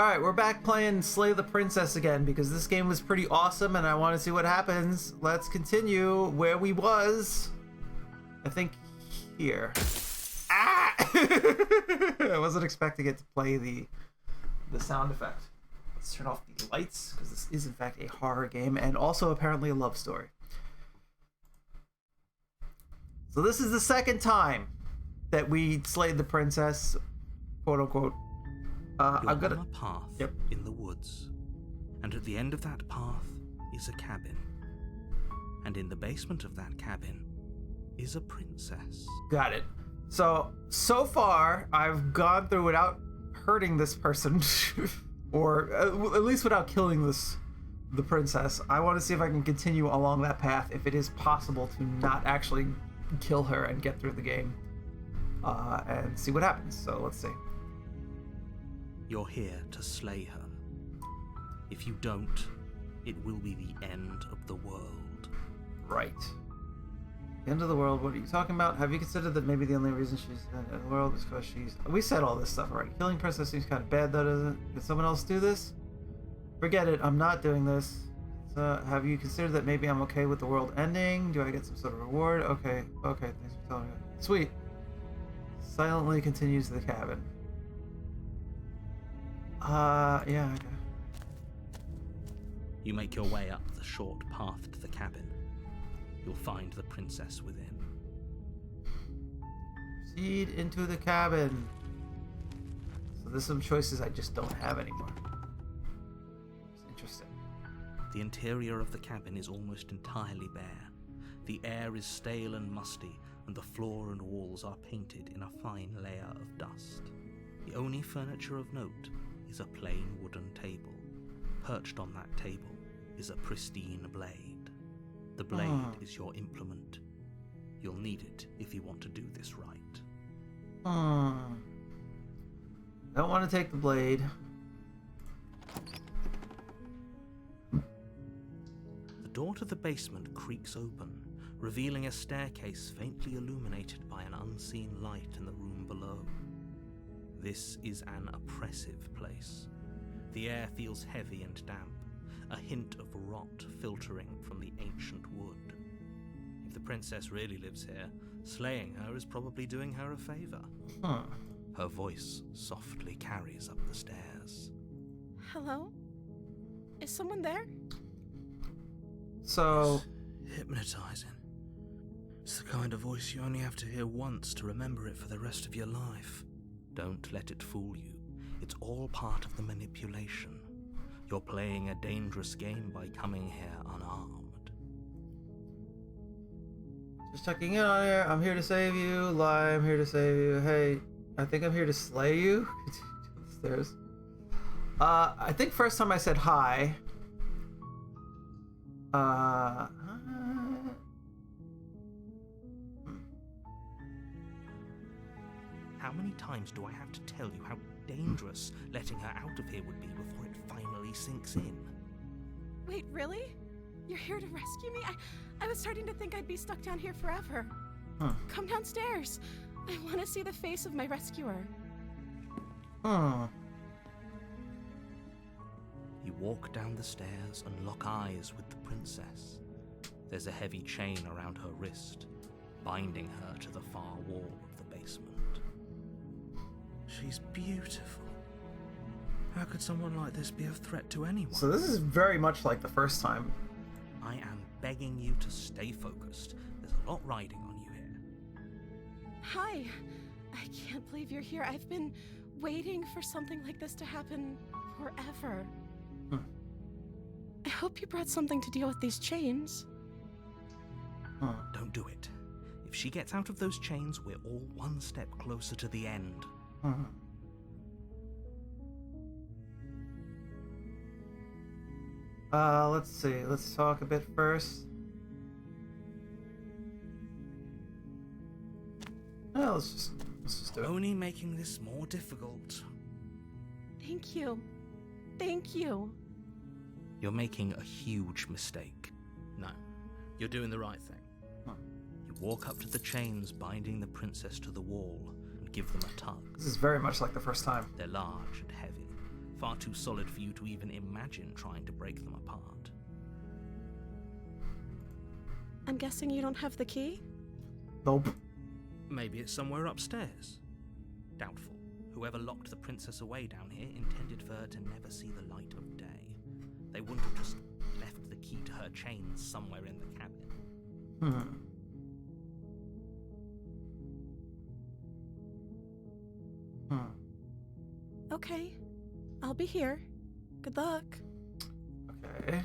Alright, we're back playing Slay the Princess again because this game was pretty awesome and I want to see what happens. Let's continue where we was. I think here. Ah! I wasn't expecting it to play the sound effect. Let's turn off the lights because this is in fact a horror game and also apparently a love story. So this is the second time that we slayed the princess, quote unquote. You're on a path in the woods, and at the end of that path is a cabin. And in the basement of that cabin is a princess. Got it. So far, I've gone through without hurting this person, or at least without killing the princess. I want to see if I can continue along that path, if it is possible to not actually kill her and get through the game, and see what happens. So let's see. You're here to slay her. If you don't, it will be the end of the world. Right. The end of the world, what are you talking about? Have you considered that maybe the only reason she's in the world is because she's... We said all this stuff already. Killing princess seems kind of bad though, doesn't it? Did someone else do this? Forget it, I'm not doing this. So, have you considered that maybe I'm okay with the world ending? Do I get some sort of reward? Okay, thanks for telling me. Sweet. Silently continues to the cabin. Yeah, okay. You make your way up the short path to the cabin. You'll find the princess within. Proceed into the cabin. So there's some choices I just don't have anymore. It's interesting. The interior of the cabin is almost entirely bare. The air is stale and musty, and the floor and walls are painted in a fine layer of dust. The only furniture of note is a plain wooden table. Perched on that table is a pristine blade. The blade is your implement. You'll need it if you want to do this right. Don't want to take the blade. The door to the basement creaks open, revealing a staircase faintly illuminated by an unseen light in the room below. This is an oppressive place. The air feels heavy and damp, a hint of rot filtering from the ancient wood. If the princess really lives here, slaying her is probably doing her a favor. Her voice softly carries up the stairs. Hello? Is someone there? So... It's hypnotizing. It's the kind of voice you only have to hear once to remember it for the rest of your life. Don't let it fool you. It's all part of the manipulation. You're playing a dangerous game by coming here unarmed. Just checking in on here. I'm here to save you. Lie, I'm here to save you. Hey, I think I'm here to slay you. Stairs. I think first time I said hi. How many times do I have to tell you how dangerous letting her out of here would be before it finally sinks in? Wait, really? You're here to rescue me? I was starting to think I'd be stuck down here forever. Come downstairs. I want to see the face of my rescuer. You walk down the stairs and lock eyes with the princess. There's a heavy chain around her wrist, binding her to the far wall of the basement. She's beautiful. How could someone like this be a threat to anyone? So this is very much like the first time. I am begging you to stay focused. There's a lot riding on you here. Hi. I can't believe you're here. I've been waiting for something like this to happen forever. I hope you brought something to deal with these chains. Don't do it. If she gets out of those chains, we're all one step closer to the end. Let's see. Let's talk a bit first. Well, let's just do it. Only making this more difficult. Thank you. Thank you. You're making a huge mistake. No, you're doing the right thing. You walk up to the chains binding the princess to the wall and give them a tug. This is very much like the first time. They're large and heavy, far too solid for you to even imagine trying to break them apart. I'm guessing you don't have the key? Nope. Maybe it's somewhere upstairs. Doubtful. Whoever locked the princess away down here intended for her to never see the light of day. They wouldn't have just left the key to her chains somewhere in the cabin. Okay. I'll be here. Good luck. Okay.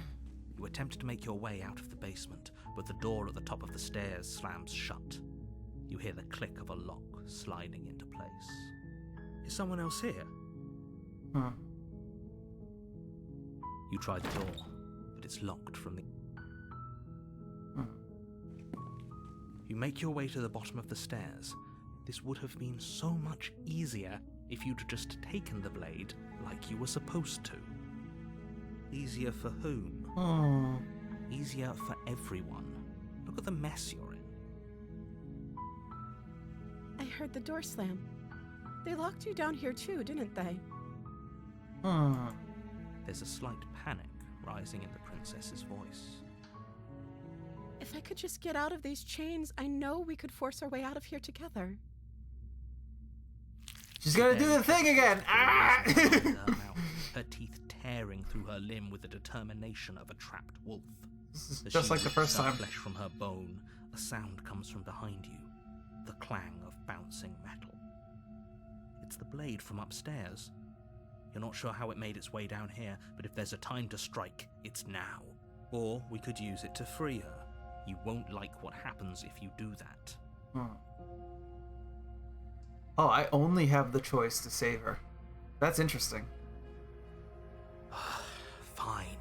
You attempt to make your way out of the basement, but the door at the top of the stairs slams shut. You hear the click of a lock sliding into place. Is someone else here? You try the door, but it's locked from the... You make your way to the bottom of the stairs. This would have been so much easier if you'd just taken the blade like you were supposed to. Easier for whom? Easier for everyone. Look at the mess you're in. I heard the door slam. They locked you down here too, didn't they? There's a slight panic rising in the princess's voice. If I could just get out of these chains, I know we could force our way out of here together. She's gonna do the thing again! Ah! Her teeth tearing through her limb with the determination of a trapped wolf. This is As just she like the first rips her time. flesh from her bone, a sound comes from behind you. The clang of bouncing metal. It's the blade from upstairs. You're not sure how it made its way down here, but if there's a time to strike, it's now. Or we could use it to free her. You won't like what happens if you do that. Oh, I only have the choice to save her. That's interesting. Fine.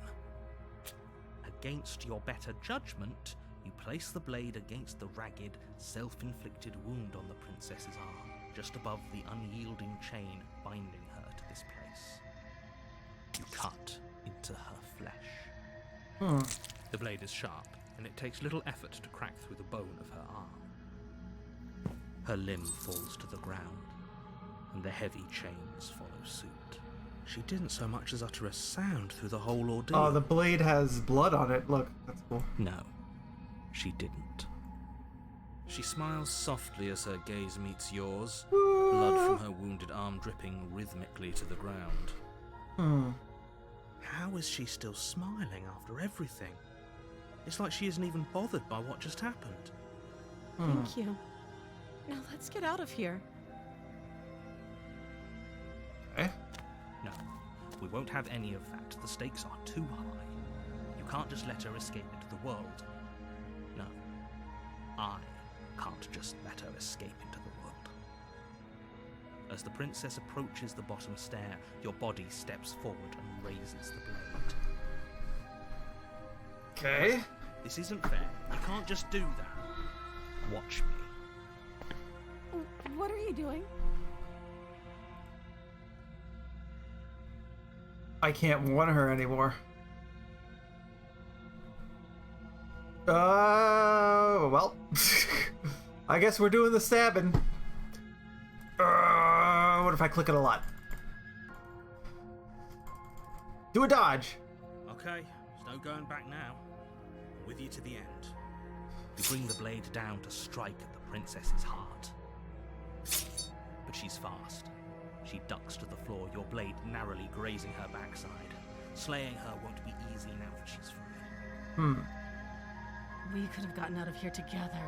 Against your better judgment, you place the blade against the ragged, self-inflicted wound on the princess's arm, just above the unyielding chain binding her to this place. You cut into her flesh. The blade is sharp, and it takes little effort to crack through the bone of her arm. Her limb falls to the ground, and the heavy chains follow suit. She didn't so much as utter a sound through the whole ordeal. Oh, the blade has blood on it. Look, that's cool. No, she didn't. She smiles softly as her gaze meets yours, blood from her wounded arm dripping rhythmically to the ground. How is she still smiling after everything? It's like she isn't even bothered by what just happened. Thank you. Now let's get out of here. Okay. No, we won't have any of that. The stakes are too high. You can't just let her escape into the world. No, I can't just let her escape into the world. As the princess approaches the bottom stair, your body steps forward and raises the blade. Okay. This isn't fair. You can't just do that. Watch me. What are you doing? I can't warn her anymore. Well. I guess we're doing the stabbing. What if I click it a lot? Do a dodge. Okay, there's no going back now. I'm with you to the end. You bring the blade down to strike at the princess's heart. But she's fast. She ducks to the floor, your blade narrowly grazing her backside. Slaying her won't be easy now that she's free. We could have gotten out of here together.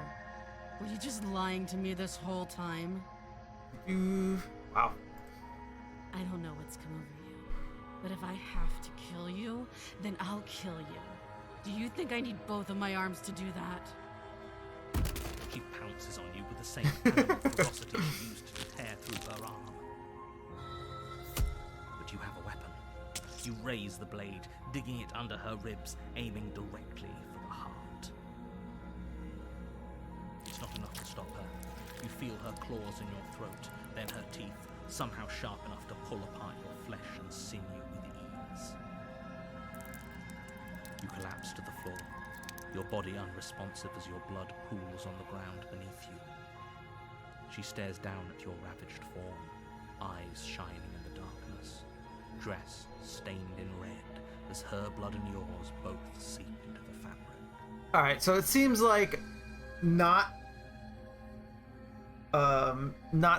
Were you just lying to me this whole time? Wow. I don't know what's come over you, but if I have to kill you, then I'll kill you. Do you think I need both of my arms to do that? She pounces on you with the same animal ferocity she used to tear through her arm. But you have a weapon. You raise the blade, digging it under her ribs, aiming directly for the heart. It's not enough to stop her. You feel her claws in your throat, then her teeth, somehow sharp enough to pull apart your flesh and sinew with ease. You collapse to the floor, your body unresponsive as your blood pools on the ground beneath you. She stares down at your ravaged form, eyes shining in the darkness. dress stained in red as her blood and yours both seep into the fabric. Alright, so it seems like not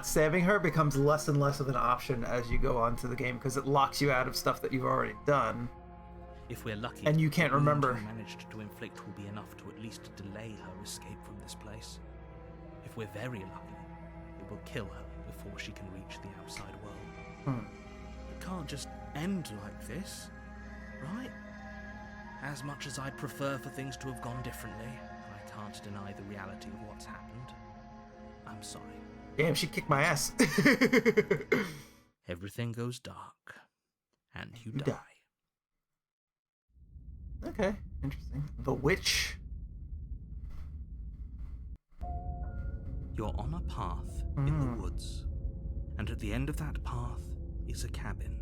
stabbing her becomes less and less of an option as you go on to the game because it locks you out of stuff that you've already done. If we're lucky, And you can't the wound remember. you managed to inflict will be enough to at least delay her escape from this place. If we're very lucky, it will kill her before she can reach the outside world. It can't just end like this, right? As much as I'd prefer for things to have gone differently, I can't deny the reality of what's happened. I'm sorry. Damn, she kicked my ass. Everything goes dark, and you You die. Okay, interesting. The witch. You're on a path in the woods, and at the end of that path is a cabin.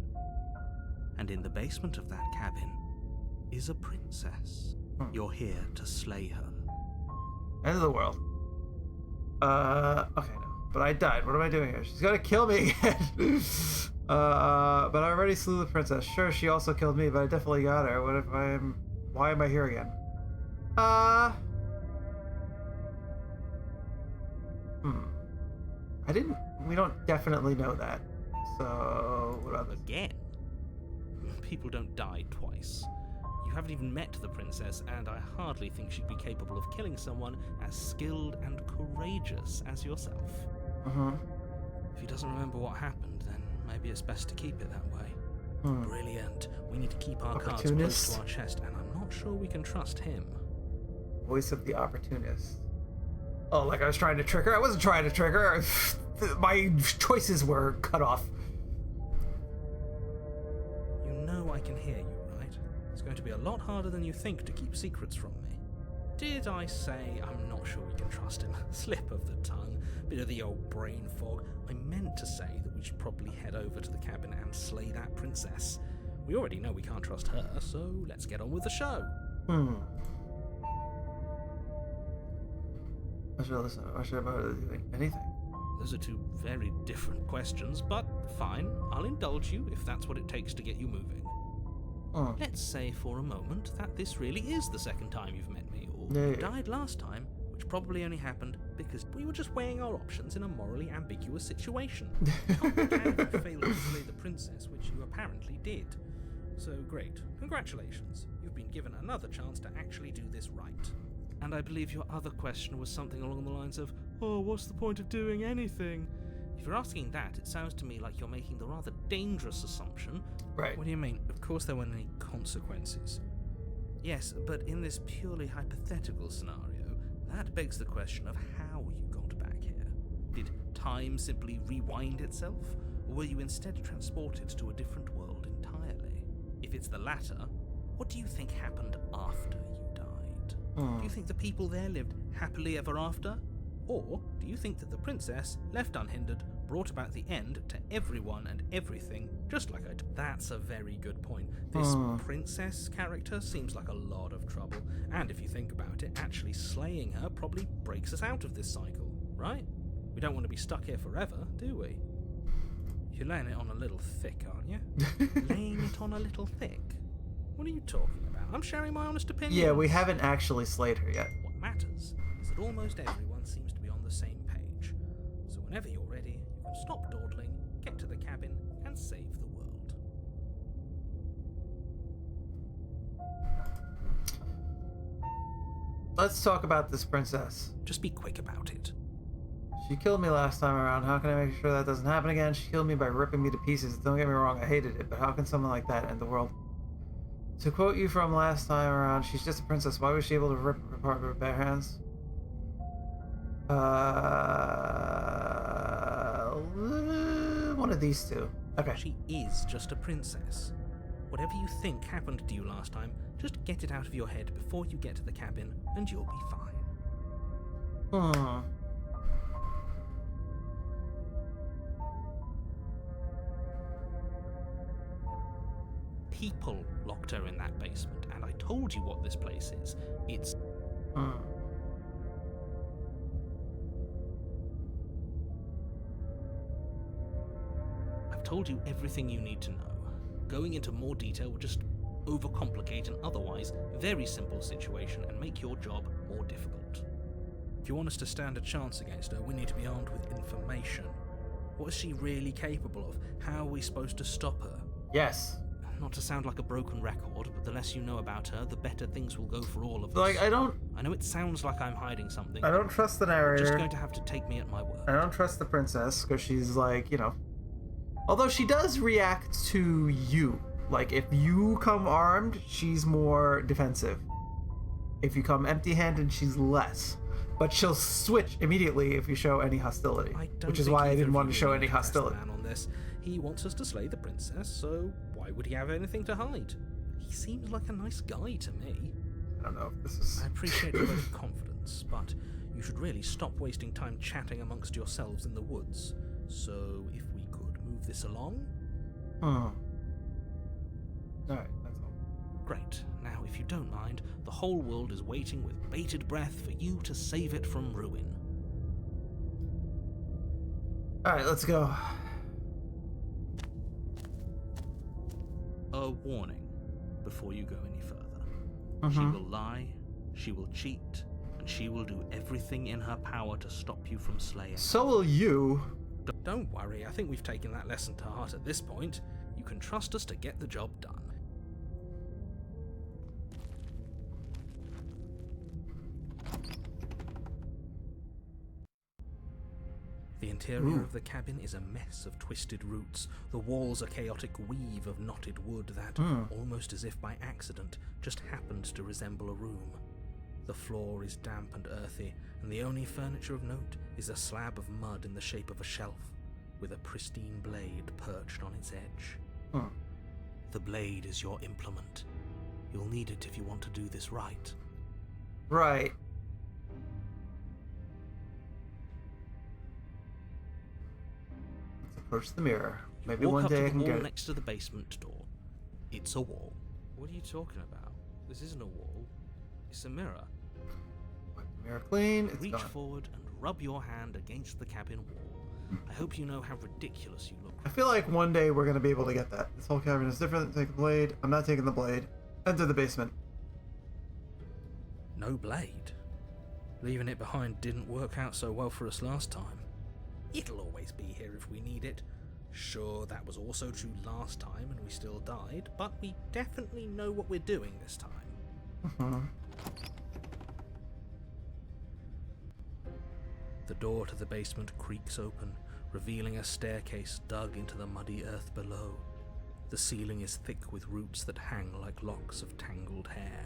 And in the basement of that cabin is a princess. You're here to slay her. End of the world. Okay, no. But I died. What am I doing here? She's gonna kill me again. But I already slew the princess. Sure, she also killed me, but I definitely got her. What if why am I here again? We don't definitely know that. So, what about this? Again? People don't die twice. You haven't even met the princess, and I hardly think she'd be capable of killing someone as skilled and courageous as yourself. If he doesn't remember what happened, then maybe it's best to keep it that way. Brilliant. We need to keep our cards close Opportunist. to our chest, and I'm not sure we can trust him. Voice of the opportunist. Oh, like I was trying to trick her? I wasn't trying to trick her. My choices were cut off. You know I can hear you, right? It's going to be a lot harder than you think to keep secrets from me. Did I say I'm not sure we can trust him? Slip of the tongue, bit of the old brain fog. I meant to say that we should probably head over to the cabin and slay that princess. We already know we can't trust her, so let's get on with the show. I should about doing anything. Those are two very different questions, but fine, I'll indulge you if that's what it takes to get you moving. Let's say for a moment that this really is the second time you've met me, or you died last time, which probably only happened because we were just weighing our options in a morally ambiguous situation. Can't be bad if you failed to slay the princess, which you apparently did. So great, congratulations. You've been given another chance to actually do this right. And I believe your other question was something along the lines of, oh, what's the point of doing anything? If you're asking that, it sounds to me like you're making the rather dangerous assumption. Right. What do you mean? Of course there weren't any consequences. Yes, but in this purely hypothetical scenario, that begs the question of how you got back here. Did time simply rewind itself, or were you instead transported to a different world entirely? If it's the latter, what do you think happened after you died? Do you think the people there lived happily ever after? Or do you think that the princess, left unhindered, brought about the end to everyone and everything, just like I did? That's a very good point. This princess character seems like a lot of trouble, and if you think about it, actually slaying her probably breaks us out of this cycle, right? We don't want to be stuck here forever, do we? You're laying it on a little thick, aren't you? Laying it on a little thick? What are you talking about? I'm sharing my honest opinion. Yeah, we haven't actually slayed her yet. What matters is that almost everyone seems to be on the same page. So whenever you're ready, you can stop dawdling, get to the cabin, and save the world. Let's talk about this princess. Just be quick about it. She killed me last time around. How can I make sure that doesn't happen again? She killed me by ripping me to pieces. Don't get me wrong, I hated it, but how can someone like that end the world? To quote you from last time around, she's just a princess. Why was she able to rip her apart with her bare hands? One of these two. Okay. She is just a princess. Whatever you think happened to you last time, just get it out of your head before you get to the cabin, and you'll be fine. People locked her in that basement, and I told you what this place is. It's... I've told you everything you need to know. Going into more detail would just overcomplicate an otherwise very simple situation and make your job more difficult. If you want us to stand a chance against her, we need to be armed with information. What is she really capable of? How are we supposed to stop her? Yes. Not to sound like a broken record, but the less you know about her, the better things will go for all of us. Like, I know it sounds like I'm hiding something. I don't trust the You're narrator. just going to have to take me at my word. I don't trust the princess, because she's like, you know... Although she does react to you. Like, if you come armed, she's more defensive. If you come empty-handed, she's less. But she'll switch immediately if you show any hostility. Which is why I didn't want to show any hostility. Man on this. He wants us to slay the princess, so why would he have anything to hide? He seems like a nice guy to me. I don't know if this is... I appreciate your vote of confidence, but you should really stop wasting time chatting amongst yourselves in the woods. So, if we could move this along? Alright, that's all. Great. Now, if you don't mind, the whole world is waiting with bated breath for you to save it from ruin. Alright, let's go. A warning before you go any further. She will lie, she will cheat, and she will do everything in her power to stop you from slaying. So will you. Don't worry, I think we've taken that lesson to heart at this point. You can trust us to get the job done. The interior of the cabin is a mess of twisted roots. The walls a chaotic weave of knotted wood that, almost as if by accident, just happened to resemble a room. The floor is damp and earthy, and the only furniture of note is a slab of mud in the shape of a shelf, with a pristine blade perched on its edge. The blade is your implement. You'll need it if you want to do this right. Right. Let's approach the mirror. Maybe Walk one up day to I the can wall get it. next to the basement door. It's a wall. What are you talking about? This isn't a wall. It's a mirror. Wipe the mirror clean. It's Reach gone. forward and rub your hand against the cabin wall. I hope you know how ridiculous you look. I feel like one day we're gonna be able to get that. This whole cabin is different. Take the blade. I'm not taking the blade. Enter the basement. No blade. Leaving it behind didn't work out so well for us last time. It'll always be here if we need it. Sure, that was also true last time and we still died, but we definitely know what we're doing this time. The door to the basement creaks open, revealing a staircase dug into the muddy earth below. The ceiling is thick with roots that hang like locks of tangled hair.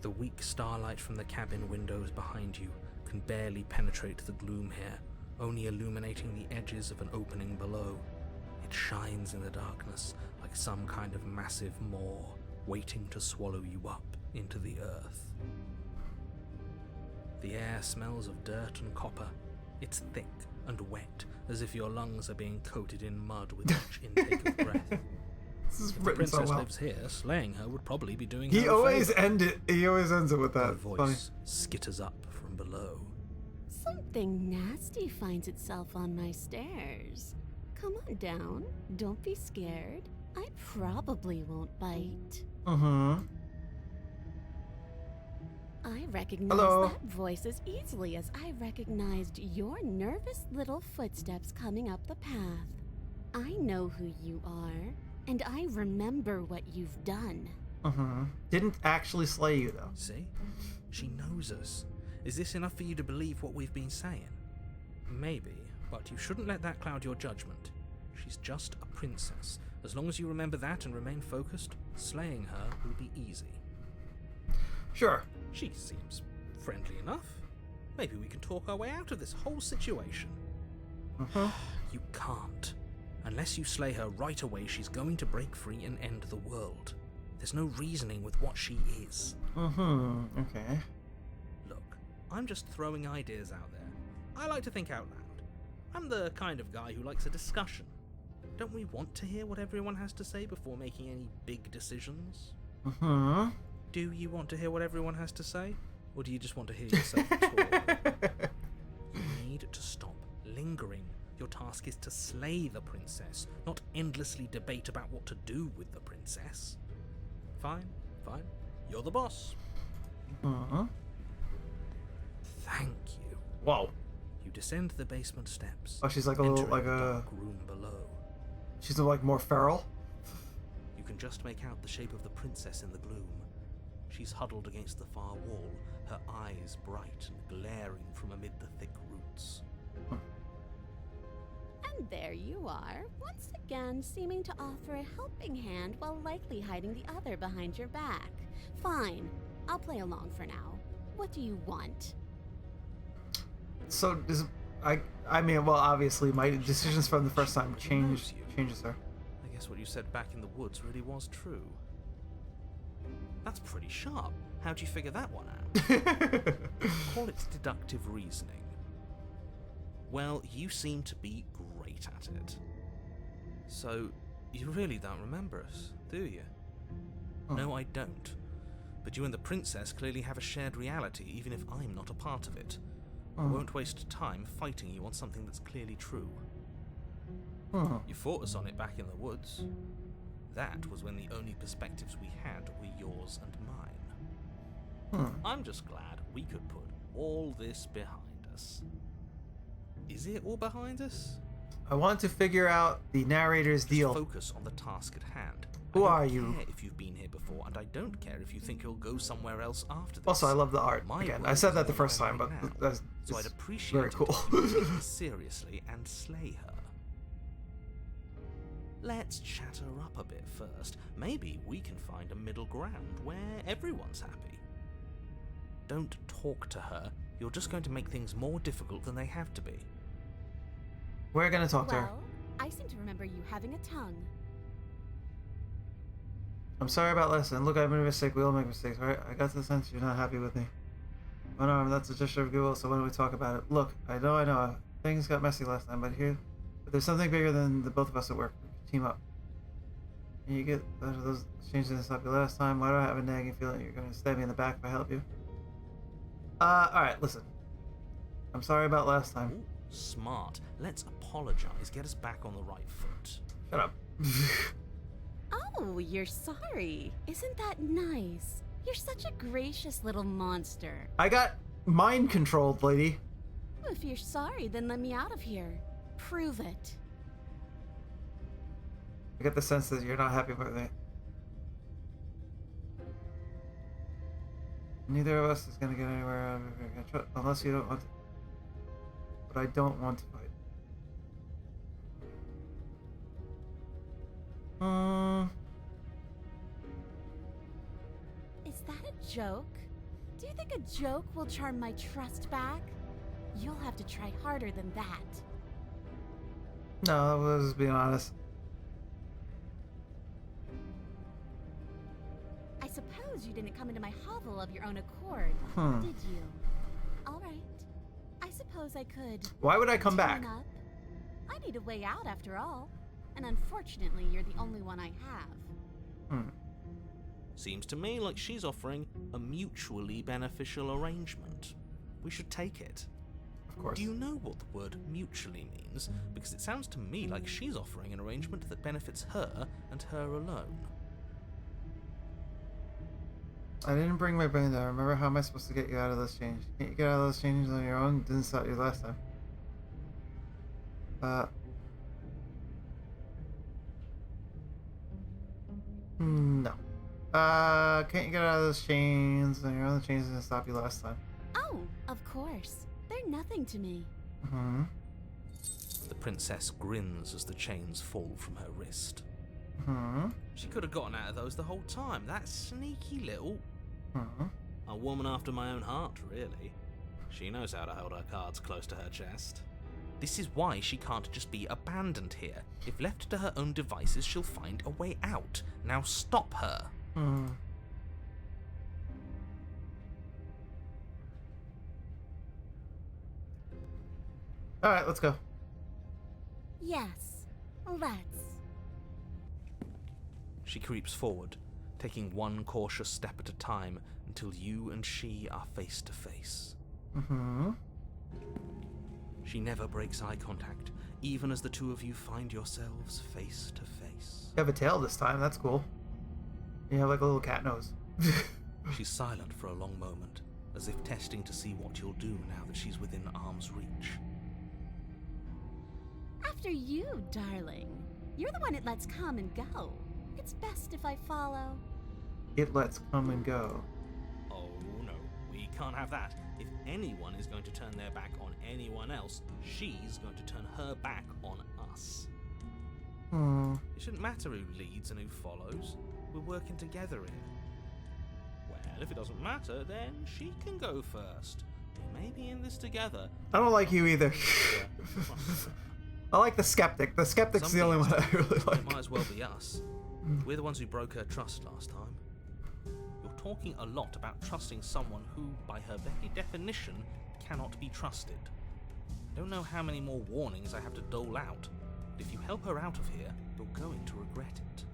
The weak starlight from the cabin windows behind you can barely penetrate the gloom here, only illuminating the edges of an opening below. It shines in the darkness like some kind of massive maw, waiting to swallow you up into the earth. The air smells of dirt and copper. It's thick and wet, as if your lungs are being coated in mud with each intake of breath. This is If the written so princess well. lives here, slaying her would probably be doing He her a always favor. He always ends it with Her that. voice Funny. skitters up from below. Something nasty finds itself on my stairs. Come on down. Don't be scared. I probably won't bite. I recognize Hello. that voice as easily as I recognized your nervous little footsteps coming up the path. I know who you are, and I remember what you've done. Didn't actually slay you though. See? She knows us. Is this enough for you to believe what we've been saying? Maybe, but you shouldn't let that cloud your judgment. She's just a princess. As long as you remember that and remain focused, slaying her will be easy. Sure. She seems friendly enough. Maybe we can talk our way out of this whole situation. You can't. Unless you slay her right away, she's going to break free and end the world. There's no reasoning with what she is. Okay. Look, I'm just throwing ideas out there. I like to think out loud. I'm the kind of guy who likes a discussion. Don't we want to hear what everyone has to say before making any big decisions? Do you want to hear what everyone has to say? Or do you just want to hear yourself talk? You need to stop lingering Your task is to slay the princess, not endlessly debate about what to do with the princess. Fine. You're the boss. Uh-huh. Thank you. Whoa. You descend the basement steps. Oh, she's like a little, entering like the a... dark room below. She's like more feral. You can just make out the shape of the princess in the gloom. She's huddled against the far wall, her eyes bright and glaring from amid the thick roots. And there you are, once again seeming to offer a helping hand while likely hiding the other behind your back. Fine, I'll play along for now. What do you want? So does I mean, well, obviously my decisions from the first time changes her. I guess what you said back in the woods really was true. That's pretty sharp. How'd you figure that one out? Call it deductive reasoning. Well, you seem to be great at it. So, you really don't remember us, do you? Oh. No, I don't. But you and the princess clearly have a shared reality, even if I'm not a part of it. I won't waste time fighting you on something that's clearly true. You fought us on it back in the woods. That was when the only perspectives we had were yours and mine. I'm just glad we could put all this behind us. Is it all behind us? I want to figure out the narrator's Just deal. focus on the task at hand. Who are I don't you? care if you've been here before, and I don't care if you think you'll go somewhere else after this. Also, I love the art. My Again, world I said is that the all first right time, but now, that's so I'd it's appreciate very it cool. if you take this seriously and slay her. Let's chat her up a bit first. Maybe we can find a middle ground where everyone's happy. Don't talk to her. You're just going to make things more difficult than they have to be. We're gonna talk to her. Well, I seem to remember you having a tongue. I'm sorry about last time. Look, I made a mistake. We all make mistakes, right? I got the sense you're not happy with me. Oh no, that's a gesture of goodwill, so why don't we talk about it? Look, I know. Things got messy last time, but there's something bigger than the both of us at work. We can team up. And you get those changes didn't stop you last time. Why do I have a nagging feeling you're gonna stab me in the back if I help you? Alright, listen. I'm sorry about last time. Ooh, smart. Let's apologize. Get us back on the right foot. Shut up. Oh, you're sorry. Isn't that nice? You're such a gracious little monster. I got mind controlled, lady. If you're sorry, then let me out of here. Prove it. I get the sense that you're not happy with me. Neither of us is gonna get anywhere out of here, unless you don't want to. But I don't want to fight. Is that a joke? Do you think a joke will charm my trust back? You'll have to try harder than that. No, let's just be honest. I suppose you didn't come into my hovel of your own accord, did you? All right. I suppose I could. Why would I come back? team up. I need a way out after all. And unfortunately, you're the only one I have. Seems to me like she's offering a mutually beneficial arrangement. We should take it. Of course. Do you know what the word mutually means? Because it sounds to me like she's offering an arrangement that benefits her and her alone. I didn't bring my brain down. Remember, how am I supposed to get you out of those changes? Can't you get out of those changes on your own? Didn't stop you last time. No. Can't you get out of those chains on your own? The chains didn't stop you last time. Oh, of course. They're nothing to me. The princess grins as the chains fall from her wrist. She could have gotten out of those the whole time. That sneaky little... A woman after my own heart, really. She knows how to hold her cards close to her chest. This is why she can't just be abandoned here. If left to her own devices, she'll find a way out. Now stop her. Alright, let's go. Yes, let's. She creeps forward, taking one cautious step at a time until you and she are face to face. She never breaks eye contact, even as the two of you find yourselves face to face. You have a tail this time, that's cool. You have like a little cat nose. She's silent for a long moment, as if testing to see what you'll do now that she's within arm's reach. After you, darling. You're the one it lets come and go. It's best if I follow. It lets come and go. Oh no, we can't have that. If anyone is going to turn their back on anyone else, she's going to turn her back on us. It shouldn't matter who leads and who follows. We're working together here. Well, if it doesn't matter, then she can go first. We may be in this together. I don't like you either. Yeah. I like the skeptic. The skeptic's the only one I really like. It might as well be us. We're the ones who broke her trust last time. You're talking a lot about trusting someone who, by her very definition, cannot be trusted. I don't know how many more warnings I have to dole out, but if you help her out of here, you're going to regret it.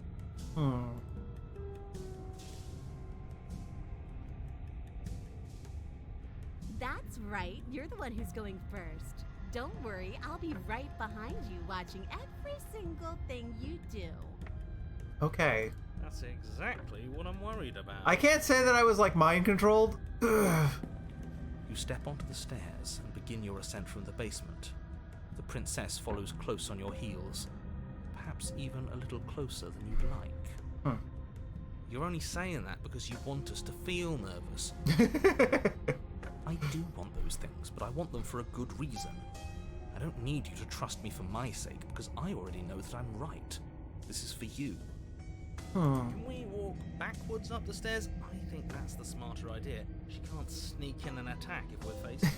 That's right. You're the one who's going first. Don't worry, I'll be right behind you watching every single thing you do. Okay. That's exactly what I'm worried about. I can't say that I was like mind controlled. Ugh. You step onto the stairs and begin your ascent from the basement. The princess follows close on your heels, perhaps even a little closer than you'd like. You're only saying that because you want us to feel nervous. I do want those things, but I want them for a good reason. I don't need you to trust me for my sake, because I already know that I'm right. This is for you. Can we walk backwards up the stairs? I think that's the smarter idea. She can't sneak in and attack if we're facing.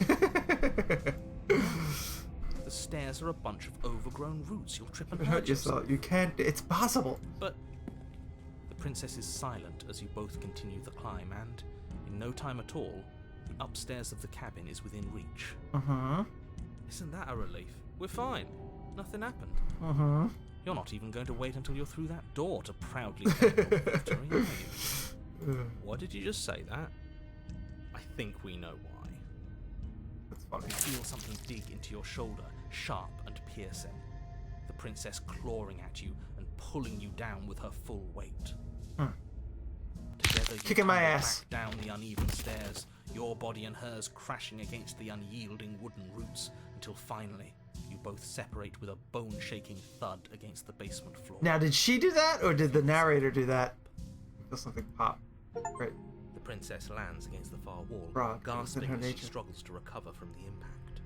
The stairs are a bunch of overgrown roots. You'll trip and hurt yourself. You can't. It's possible. But the princess is silent as you both continue the climb, and in no time at all, the upstairs of the cabin is within reach. Isn't that a relief? We're fine. Nothing happened. You're not even going to wait until you're through that door to proudly claim your victory, are you? Why did you just say that? I think we know why. That's funny. You feel something dig into your shoulder, sharp and piercing. The princess clawing at you and pulling you down with her full weight. Together, you Kicking my tumble ass. back down the uneven stairs, your body and hers crashing against the unyielding wooden roots, until finally you both separate with a bone-shaking thud against the basement floor. Now, did she do that, or did the narrator do that? Feel something pop. Right. The princess lands against the far wall, Rob, it was in gasping her as she nature. struggles to recover from the impact.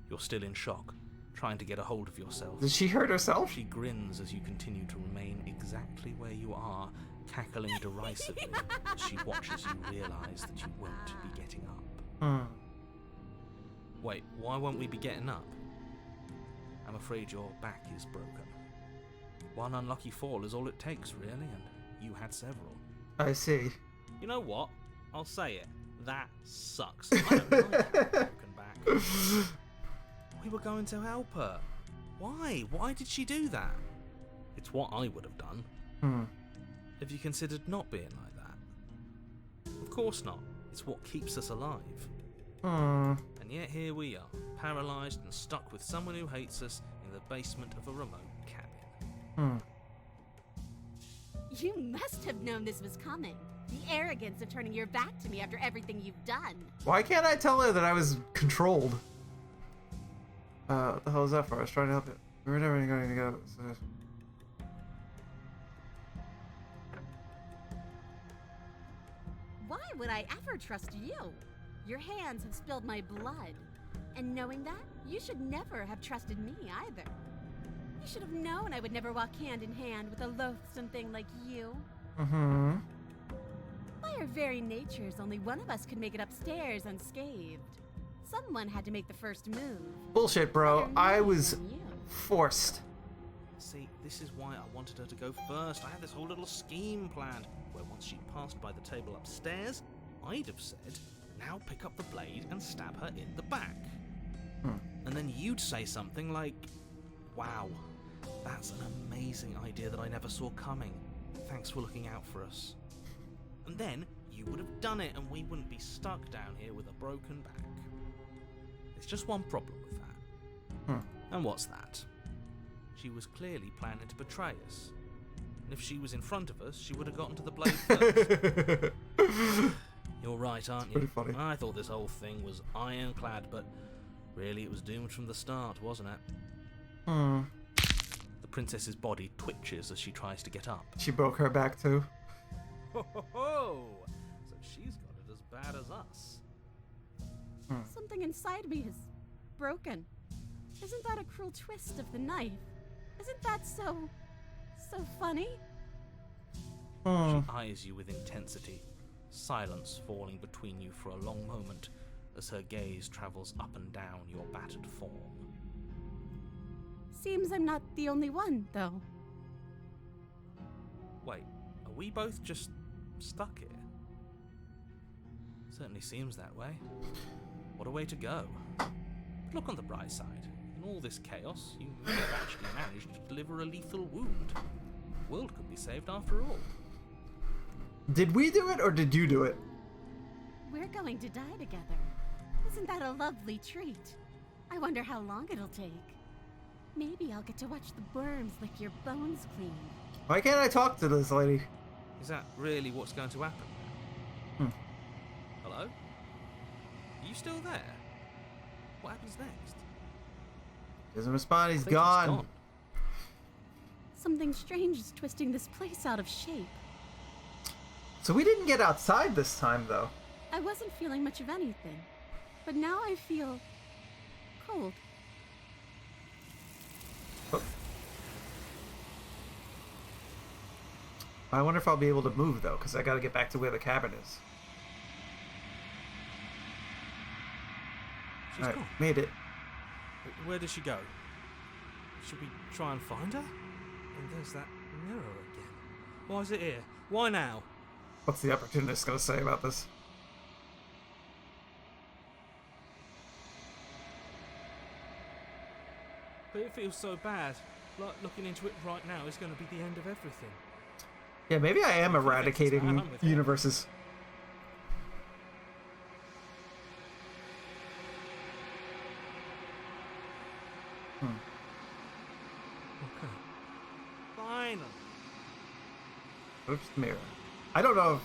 You're still in shock, trying to get a hold of yourself. Did she hurt herself? She grins as you continue to remain exactly where you are, cackling derisively as she watches you realize that you won't be getting up. Wait, why won't we be getting up? I'm afraid your back is broken. One unlucky fall is all it takes, really, and you had several. I see. You know what? I'll say it. That sucks. I don't like that broken back. We were going to help her. Why? Why did she do that? It's what I would have done. Have you considered not being like that? Of course not. It's what keeps us alive. And yet here we are, paralysed and stuck with someone who hates us in the basement of a remote cabin. You must have known this was coming. The arrogance of turning your back to me after everything you've done. Why can't I tell her that I was controlled? What the hell is that for? I was trying to help you. We're never going to go. Why would I ever trust you? Your hands have spilled my blood. And knowing that, you should never have trusted me either. You should have known I would never walk hand in hand with a loathsome thing like you. By our very natures, only one of us could make it upstairs unscathed. Someone had to make the first move. Bullshit, bro. Better I me was than you. forced. See, this is why I wanted her to go first. I had this whole little scheme planned, where once she'd passed by the table upstairs, I'd have said, now pick up the blade and stab her in the back. And then you'd say something like, wow, that's an amazing idea that I never saw coming. Thanks for looking out for us. And then you would have done it and we wouldn't be stuck down here with a broken back. There's just one problem with that. And what's that? She was clearly planning to betray us. And if she was in front of us, she would have gotten to the blade first. You're right, aren't you? Pretty funny. I thought this whole thing was ironclad, but really it was doomed from the start, wasn't it? The princess's body twitches as she tries to get up. She broke her back too. Ho ho ho! So she's got it as bad as us. Something inside me is broken. Isn't that a cruel twist of the knife? Isn't that so funny? She eyes you with intensity, silence falling between you for a long moment as her gaze travels up and down your battered form. Seems I'm not the only one, though. Wait, are we both just stuck here? Certainly seems that way. What a way to go. But look on the bright side. In all this chaos, you may have actually managed to deliver a lethal wound. The world could be saved after all. Did we do it or did you do it? We're going to die together. Isn't that a lovely treat? I wonder how long it'll take. Maybe I'll get to watch the worms lick your bones clean. Why can't I talk to this lady? Is that really what's going to happen? Hello? Are you still there? What happens next? Doesn't respond, he's I think gone. Something strange is twisting this place out of shape. So we didn't get outside this time though. I wasn't feeling much of anything, but now I feel cold. I wonder if I'll be able to move though, because I gotta get back to where the cabin is. She's Alright, gone. made it. Where did she go? Should we try and find her? And there's that mirror again. Why is it here? Why now? What's the opportunist gonna say about this? But it feels so bad. Like looking into it right now is going to be the end of everything. Yeah, maybe I am If you think it's bad, eradicating I'm with you. universes. Okay. Finally. Oops, mirror. I don't know if...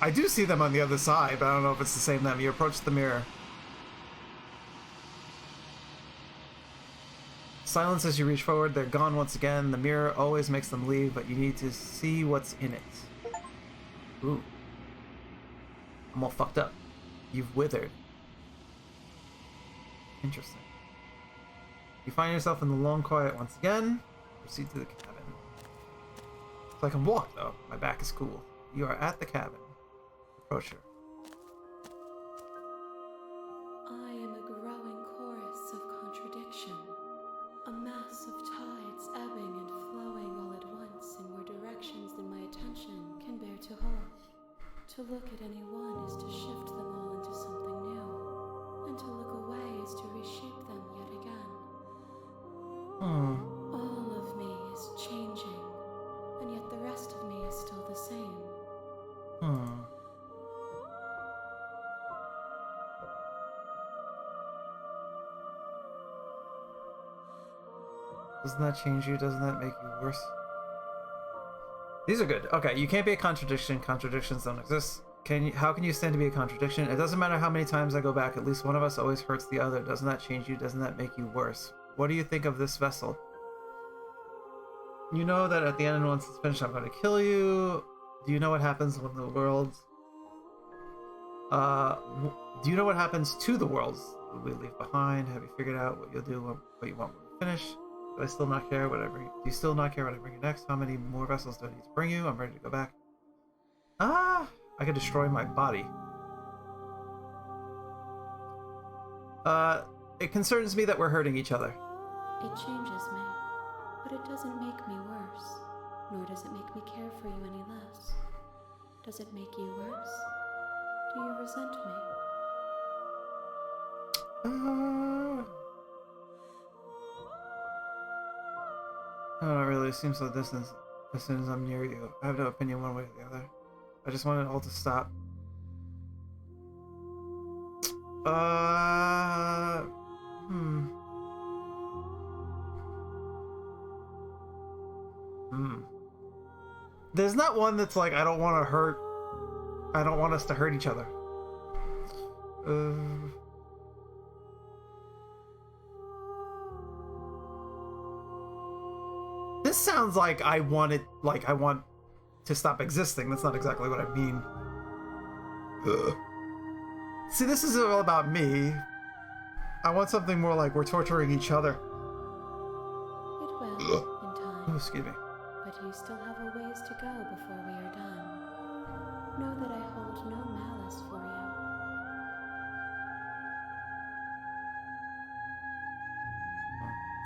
I do see them on the other side, but I don't know if it's the same them. You approach the mirror. Silence as you reach forward. They're gone once again. The mirror always makes them leave, but you need to see what's in it. Ooh. I'm all fucked up. You've withered. Interesting. You find yourself in the long quiet once again. Proceed to the cabin. So I can walk, though. My back is cool. You are at the cabin. Approach her. I am a growing chorus of contradiction, a mass of tides ebbing and flowing all at once in more directions than my attention can bear to hold. To look at any one is to shift them all into something new, and to look away is to reshape them yet again. All of me is changing, and yet the rest of me is still the same. Doesn't that change you? Doesn't that make you worse? These are good. Okay, you can't be a contradiction. Contradictions don't exist. How can you stand to be a contradiction? It doesn't matter how many times I go back. At least one of us always hurts the other. Doesn't that change you? Doesn't that make you worse? What do you think of this vessel? You know that at the end, once it's finished, I'm going to kill you. Do you know what happens when the worlds... do you know what happens to the worlds we leave behind? Have you figured out what you'll do, what you want when we finish? Do I still not care what I bring? Do you still not care what I bring you next? How many more vessels do I need to bring you? I'm ready to go back. I could destroy my body. It concerns me that we're hurting each other. It changes me, but it doesn't make me worse, nor does it make me care for you any less. Does it make you worse? Do you resent me? No, not really. It seems so distant as soon as I'm near you. I have no opinion one way or the other. I just want it all to stop. There's not one that's like, I don't want us to hurt each other. This sounds like I want to stop existing. That's not exactly what I mean. See, this is all about me. I want something more like we're torturing each other. It will, in time. Oh, excuse me. But you still have a ways to go before we are done. Know that I hold no malice for you.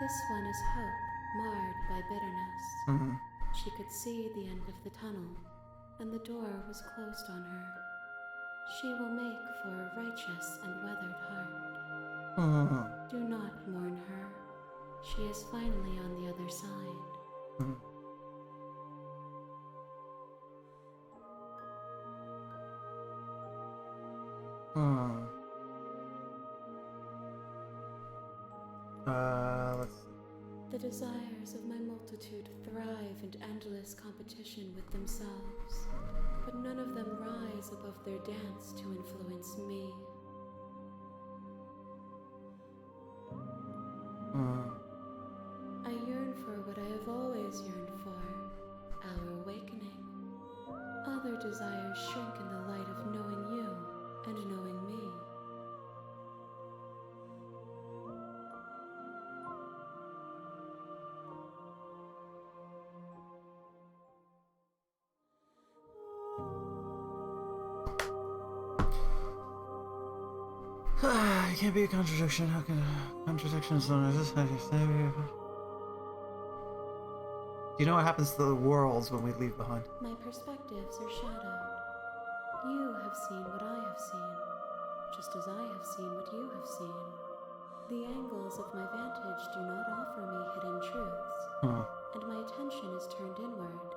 This one is hope, marred by bitterness. Mm-hmm. She could see the end of the tunnel, and the door was closed on her. She will make for a righteous and weathered heart. Mm-hmm. Do not mourn her. She is finally on the other side. Mm-hmm. Let's see. The desires of my multitude thrive in endless competition with themselves, but none of them rise above their dance to influence me. I yearn for what I have always yearned for, our awakening. Other desires shrink in the light of knowing you and knowing me. It can't be a contradiction. How can a contradiction is known as this? Do you know what happens to the worlds when we leave behind? My perspectives are shadowed. You have seen what I have seen, just as I have seen what you have seen. The angles of my vantage do not offer me hidden truths, and my attention is turned inward,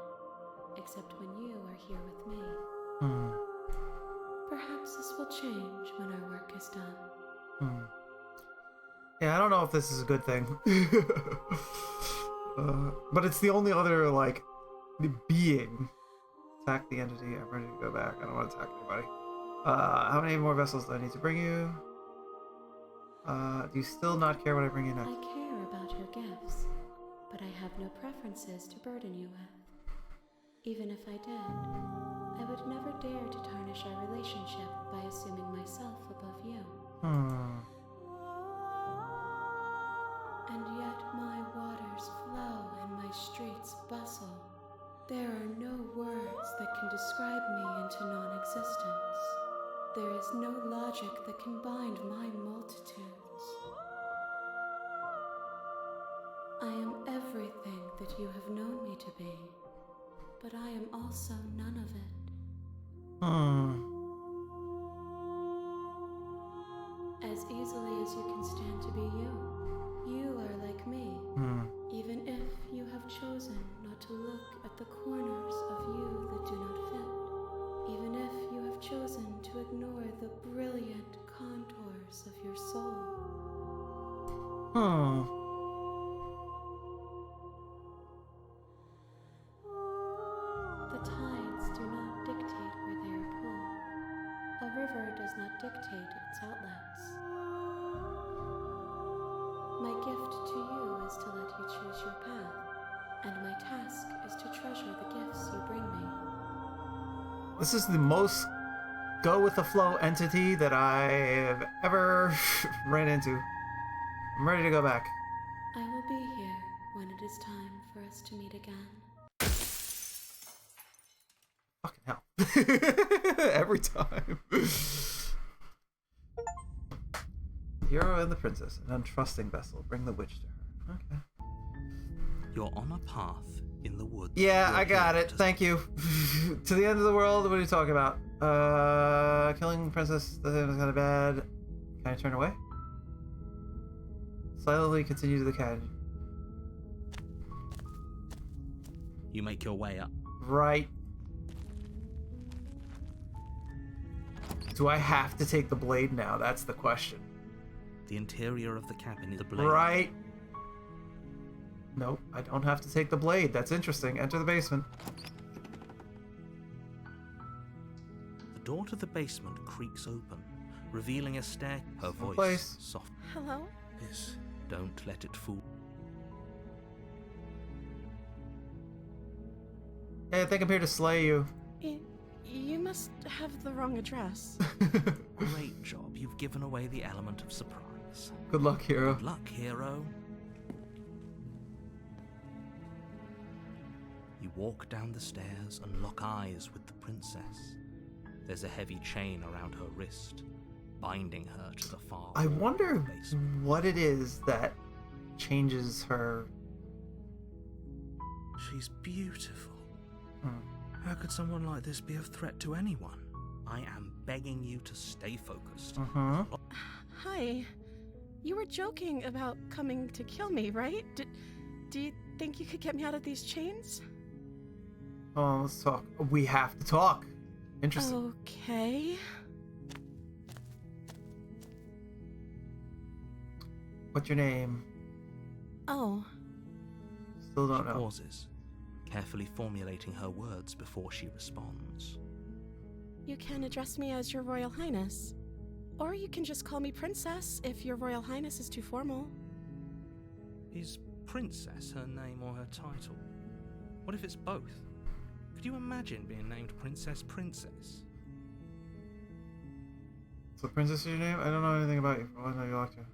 except when you are here with me. Perhaps this will change when our work is done. Yeah, I don't know if this is a good thing. But it's the only other, like, being. Attack the entity. I'm ready to go back. I don't want to attack anybody. How many more vessels do I need to bring you? Do you still not care what I bring you next? I care about your gifts, but I have no preferences to burden you with. Even if I did, I would never dare to tarnish our relationship by assuming myself above you. And yet my waters flow and my streets bustle. There are no words that can describe me into non-existence. There is no logic that can bind my multitudes. I am everything that you have known me to be, but I am also none of it. As easily as you can stand to be you, you are like me. Even if you have chosen not to look at the corners of you that do not fit. Even if you have chosen to ignore the brilliant contours of your soul. The tides do not dictate where they are pulled. A river does not dictate its outlets. My gift to you is to let you choose your path, and my task is to treasure the gifts you bring me. This is the most go with the flow entity that I've ever ran into. I'm ready to go back. I will be here when it is time for us to meet again. Fucking hell. Every time. The hero and the princess, an untrusting vessel. Bring the witch to her. Okay. You're on a path in the woods. Yeah, You're I got here it. to- Thank you. To the end of the world? What are you talking about? Killing princess, that was kind of bad. Can I turn away? Silently continue to the canyon. You make your way up. Right. Do I have to take the blade now? That's the question. The interior of the cabin is a blade. Right. Nope, I don't have to take the blade. That's interesting. Enter the basement. door to the basement creaks open, revealing a stair. Her voice Someplace. soft. Hello? This. Don't let it fool. Hey, I think I'm here to slay you. You must have the wrong address. Great job. You've given away the element of surprise. Good luck, hero. Good luck, hero. You walk down the stairs and lock eyes with the princess. There's a heavy chain around her wrist, binding her to the far I wall wonder of the basement. what it is that changes her. She's beautiful. Hmm. How could someone like this be a threat to anyone? I am begging you to stay focused. Uh-huh. Hi. You were joking about coming to kill me, right? Do you think you could get me out of these chains? Oh, let's talk. We have to talk. Interesting. Okay. What's your name? Oh, Still don't She know. pauses, carefully formulating her words before she responds. you can address me as your Royal Highness. Or you can just call me Princess if your Royal Highness is too formal. Is Princess her name or her title? What if it's both? Could you imagine being named Princess? So, Princess is your name? I don't know anything about you. I know you locked her.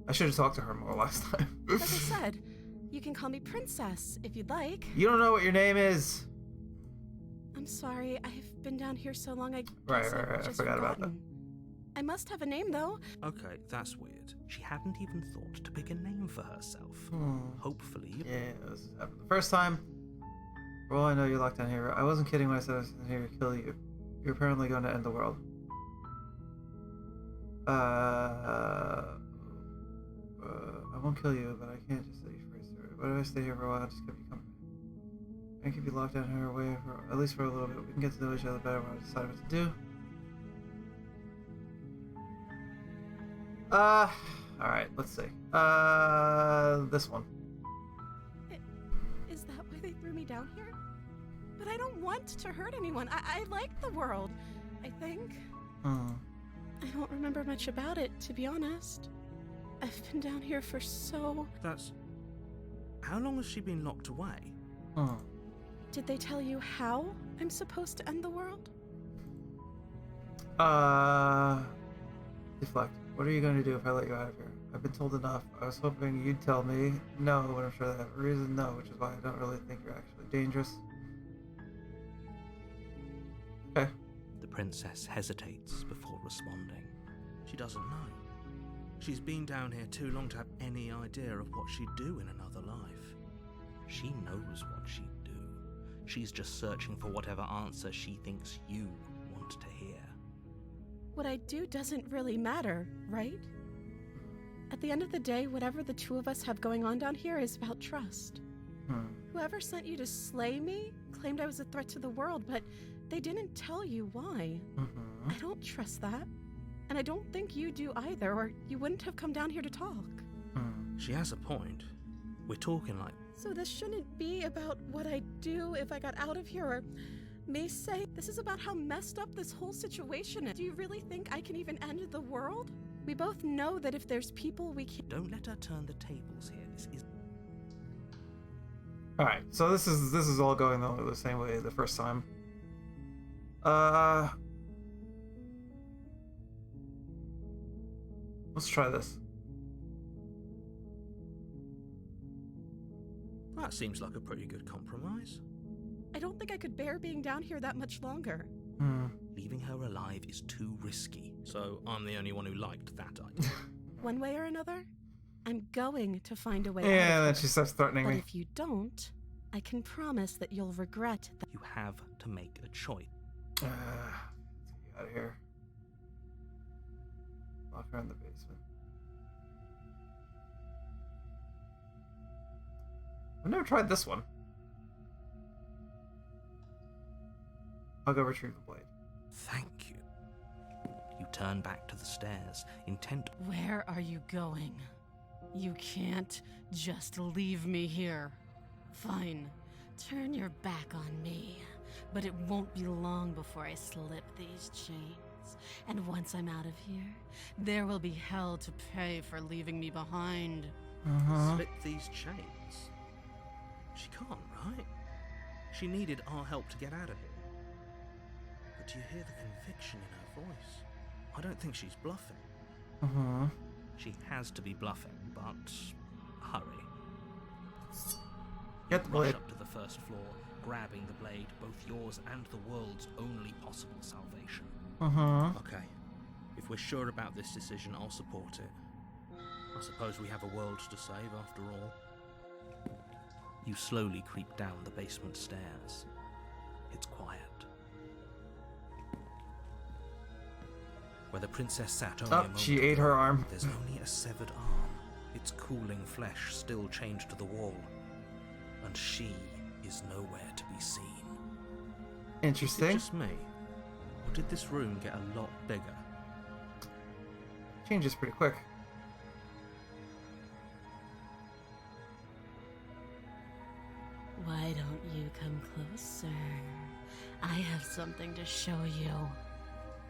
I should have talked to her more last time. Like I said, you can call me Princess if you'd like. You don't know what your name is. I'm sorry, I've been down here so long I guess Right, I've right. I just forgot about that. forgotten. I must have a name though. Okay, that's weird. She hadn't even thought to pick a name for herself. Hopefully you... Yeah, this happened the first time. For all I know, you're locked down here. I wasn't kidding when I said I was here to kill you. You're apparently going to end the world. I won't kill you, but I can't just set you free, sir. What if I stay here for a while? Just keep you company. I can keep you locked down here away for at least for a little bit. We can get to know each other better when I decide what to do. Alright, let's see. This one. Is that why they threw me down here? But I don't want to hurt anyone. I like the world, I think. Hmm. I don't remember much about it, to be honest. I've been down here for so... That's... How long has she been locked away? Hmm. Did they tell you how I'm supposed to end the world? Deflect. What are you going to do if I let you out of here? I've been told enough. I was hoping you'd tell me no, but I'm sure they have a reason no, which is why I don't really think you're actually dangerous. Okay. The princess hesitates before responding. She doesn't know. She's been down here too long to have any idea of what she'd do in another life. She knows what she'd do. She's just searching for whatever answer she thinks you want to hear. What I do doesn't really matter, right? At the end of the day, whatever the two of us have going on down here is about trust. Whoever sent you to slay me claimed I was a threat to the world, but they didn't tell you why. I don't trust that. And I don't think you do either, or you wouldn't have come down here to talk. She has a point. We're talking like... So this shouldn't be about what I'd do if I got out of here, or may say this is about how messed up this whole situation is. Do you really think I can even end the world? We both know that if there's people we can't... Don't let her turn the tables here. This is... Alright, so this is all going the same way the first time. Let's try this. That seems like a pretty good compromise. I don't think I could bear being down here that much longer. Leaving her alive is too risky, so I'm the only one who liked that idea. One way or another, I'm going to find a way Yeah, out then of she here. starts threatening But me. if you don't, I can promise that you'll regret that. You have to make a choice. Let's get you out of here. Lock her in the basement. I've never tried this one. I'll go retrieve the blade. Thank you. You turn back to the stairs, intent... Where are you going? You can't just leave me here. Fine, turn your back on me. But it won't be long before I slip these chains. And once I'm out of here, there will be hell to pay for leaving me behind. Slip these chains? She can't, right? She needed our help to get out of here. But do you hear the conviction in her voice? I don't think she's bluffing. She has to be bluffing, but hurry. Get the Rush blade. up to the first floor, grabbing the blade, both yours and the world's only possible salvation. Okay, if we're sure about this decision, I'll support it. I suppose we have a world to save after all. You slowly creep down the basement stairs. It's quiet. Where the princess sat only a moment She ate her ago, arm. there's only a severed arm, its cooling flesh still chained to the wall. And she is nowhere to be seen. Is it Interesting. just me? Or did this room get a lot bigger? Changes pretty quick. Why don't you come closer? I have something to show you.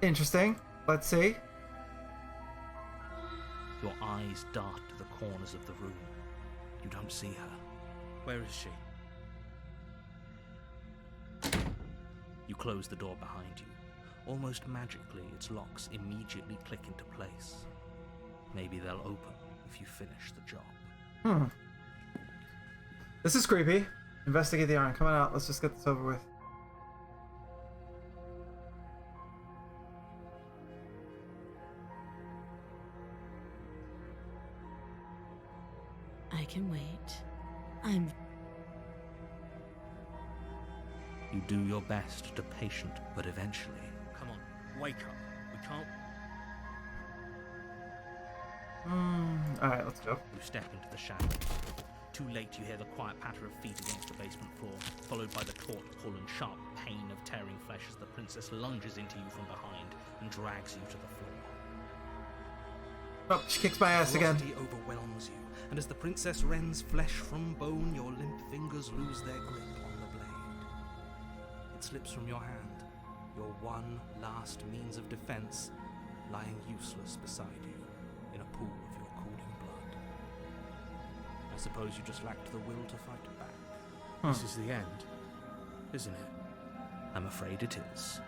Interesting. Let's see. Your eyes dart to the corners of the room. You don't see her. Where is she? You close the door behind you. Almost magically, its locks immediately click into place. Maybe they'll open if you finish the job. This is creepy. Investigate the arm. Come on out. Let's just get this over with. I can wait. I'm... You do your best to patient, but eventually... Come on, wake up. We can't... Alright, let's go. You step into the shadows. Too late, you hear the quiet patter of feet against the basement floor, followed by the taut pull and sharp pain of tearing flesh as the princess lunges into you from behind and drags you to the floor. Oh, she kicks my ass again. Velocity overwhelms you, and as the princess rends flesh from bone, your limp fingers lose their grip on the blade. It slips from your hand, your one last means of defense lying useless beside you in a pool of your cooling blood. I suppose you just lacked the will to fight back. This is the end, isn't it? I'm afraid it is.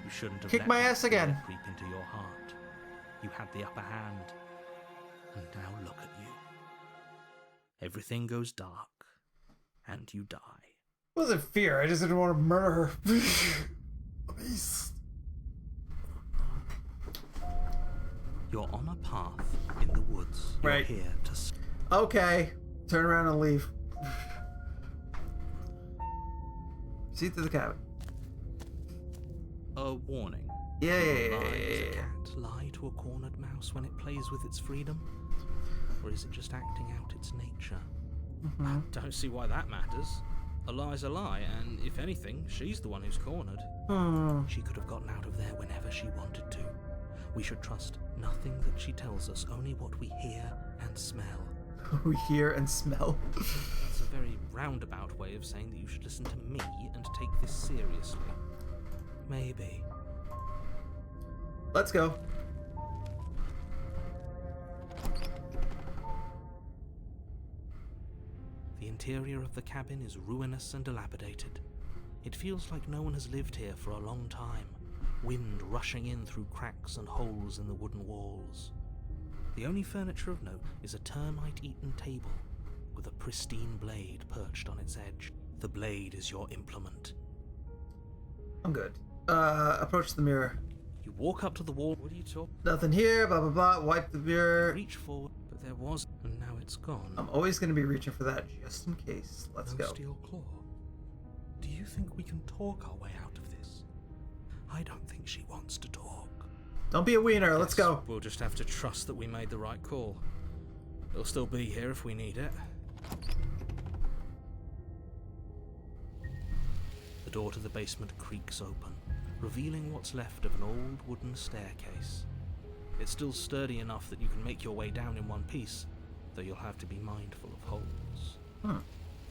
You shouldn't have Kick let my that ass fear again. creep into your heart. You had the upper hand. And now look at you. Everything goes dark, and you die. It wasn't fear. I just didn't want to murder her. Please. You're on a path in the woods. You're Right. here to... Okay. Turn around and leave. See through the cabin. A warning. Yeah. Will a lie as a cat lie to a cornered mouse when it plays with its freedom? Or is it just acting out its nature? I don't see why that matters. A lie's a lie, and if anything, she's the one who's cornered. She could have gotten out of there whenever she wanted to. We should trust nothing that she tells us, only what we hear and smell. We hear and smell. That's a very roundabout way of saying that you should listen to me and take this seriously. Maybe. Let's go. The interior of the cabin is ruinous and dilapidated. It feels like no one has lived here for a long time, wind rushing in through cracks and holes in the wooden walls. The only furniture of note is a termite-eaten table with a pristine blade perched on its edge. The blade is your implement. I'm good. Approach the mirror. You walk up to the wall. What are you talking? Nothing here, blah, blah, blah. Wipe the mirror. Reach forward, but there was, and now it's gone. I'm always going to be reaching for that, just in case. Let's No go. steel claw. Do you think we can talk our way out of this? I don't think she wants to talk. Don't be a wiener. Let's Guess go. We'll just have to trust that we made the right call. It'll still be here if we need it. The door to the basement creaks open, revealing what's left of an old wooden staircase. It's still sturdy enough that you can make your way down in one piece, though you'll have to be mindful of holes. Hmm.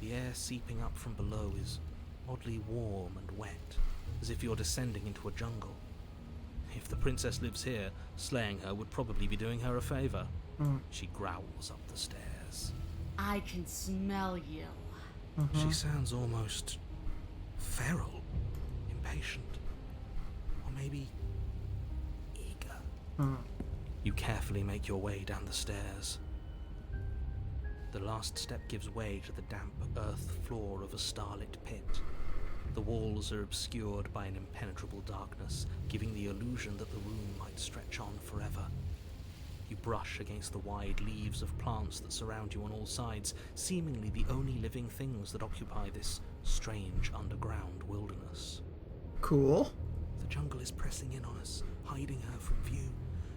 The air seeping up from below is oddly warm and wet, as if you're descending into a jungle. If the princess lives here, slaying her would probably be doing her a favor. She growls up the stairs. I can smell you. She sounds almost feral, impatient, or maybe eager. You carefully make your way down the stairs. The last step gives way to the damp earth floor of a starlit pit. The walls are obscured by an impenetrable darkness, giving the illusion that the room might stretch on forever. You brush against the wide leaves of plants that surround you on all sides, seemingly the only living things that occupy this strange underground wilderness. Cool. The jungle is pressing in on us, hiding her from view.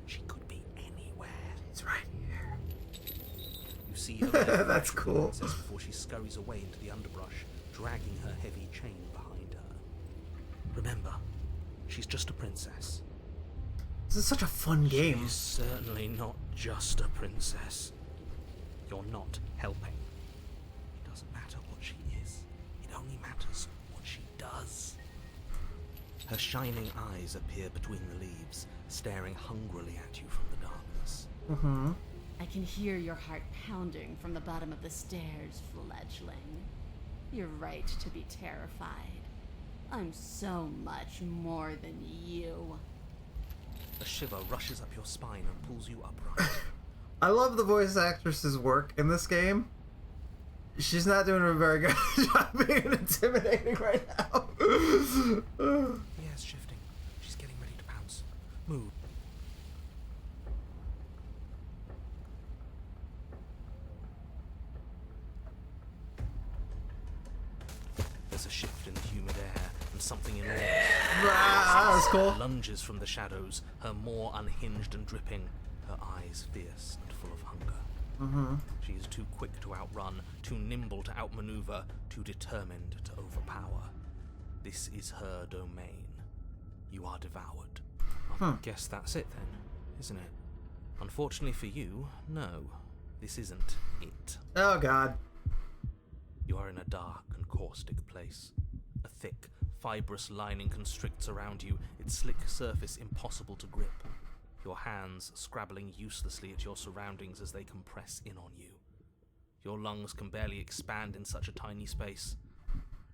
She could be anywhere. It's right here. You see her leg That's brush the cool. princess before she scurries away into the underbrush, dragging her heavy chain behind her. Remember, she's just a princess. This is such a fun game. She's certainly not just a princess. You're not helping. It doesn't matter what she is. It only matters what she does. Her shining eyes appear between the leaves, staring hungrily at you from the darkness. I can hear your heart pounding from the bottom of the stairs, fledgling. You're right to be terrified. I'm so much more than you. A shiver rushes up your spine and pulls you upright. I love the voice actress's work in this game. She's not doing a very good job being intimidating right now. The air's shifting. She's getting ready to pounce. Move. There's a shift in the humid air, and something enormous That's cool. lunges from the shadows, her maw unhinged and dripping, her eyes fierce and full of hunger. She is too quick to outrun, too nimble to outmaneuver, too determined to overpower. This is her domain. You are devoured. I guess that's it then, isn't it? Unfortunately for you, no. This isn't it. Oh god. You are in a dark and caustic place. A thick, fibrous lining constricts around you, its slick surface impossible to grip. Your hands scrabbling uselessly at your surroundings as they compress in on you. Your lungs can barely expand in such a tiny space.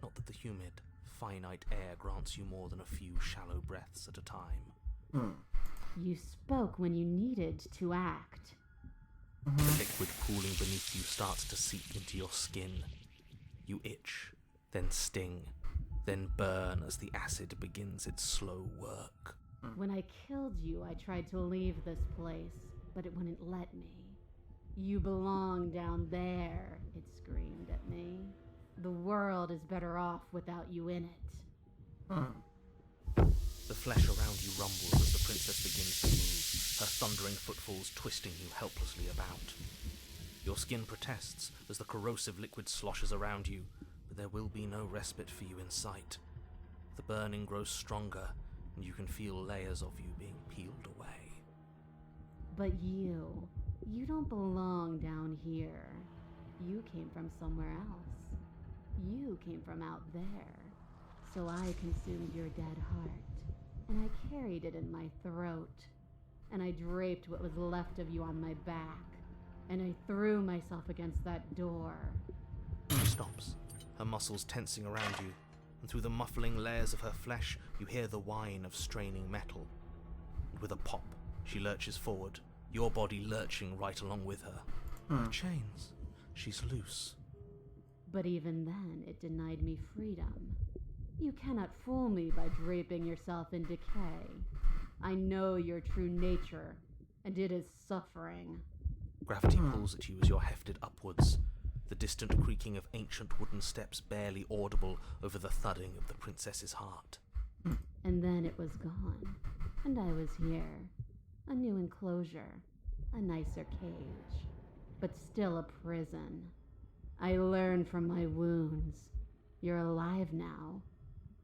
Not that the humid, finite air grants you more than a few shallow breaths at a time. You spoke when you needed to act. The liquid pooling beneath you starts to seep into your skin. You itch, then sting, then burn as the acid begins its slow work. When I killed you, I tried to leave this place, but it wouldn't let me. You belong down there, it screamed at me. The world is better off without you in it. The flesh around you rumbles as the princess begins to move, her thundering footfalls twisting you helplessly about. Your skin protests as the corrosive liquid sloshes around you, but there will be no respite for you in sight. The burning grows stronger, and you can feel layers of you being peeled away. But you don't belong down here. You came from somewhere else. You came from out there. So I consumed your dead heart, and I carried it in my throat, and I draped what was left of you on my back, and I threw myself against that door. She stops, her muscles tensing around you, and through the muffling layers of her flesh, you hear the whine of straining metal. And with a pop, she lurches forward, your body lurching right along with her. The chains. She's loose. But even then, it denied me freedom. You cannot fool me by draping yourself in decay. I know your true nature, and it is suffering. Gravity pulls at you as you're hefted upwards, the distant creaking of ancient wooden steps barely audible over the thudding of the princess's heart. And then it was gone, and I was here. A new enclosure, a nicer cage, but still a prison. I learned from my wounds. You're alive now.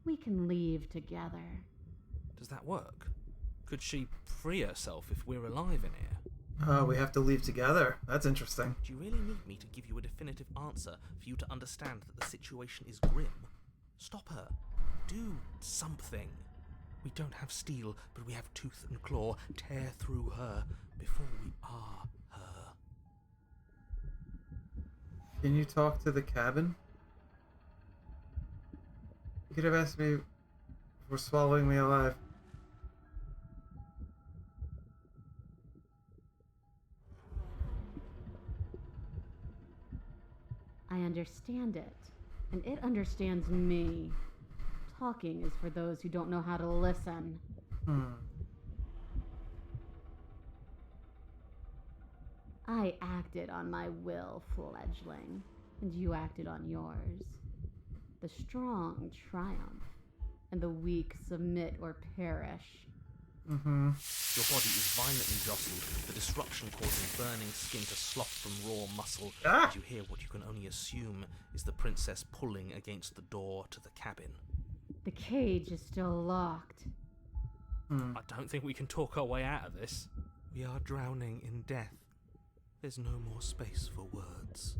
We can leave together. Does that work? Could she free herself if we're alive in here? Oh, we have to leave together. That's interesting. Do you really need me to give you a definitive answer for you to understand that the situation is grim? Stop her. Do something. We don't have steel, but we have tooth and claw. Tear through her before we are her. Can you talk to the cabin? You could have asked me for swallowing me alive. I understand it, and it understands me. Talking is for those who don't know how to listen. I acted on my will, fledgling, and you acted on yours. The strong triumph, and the weak submit or perish. Your body is violently jostled, the disruption causing burning skin to slough from raw muscle, and you hear what you can only assume is the princess pulling against the door to the cabin. The cage is still locked. I don't think we can talk our way out of this. We are drowning in death. There's no more space for words.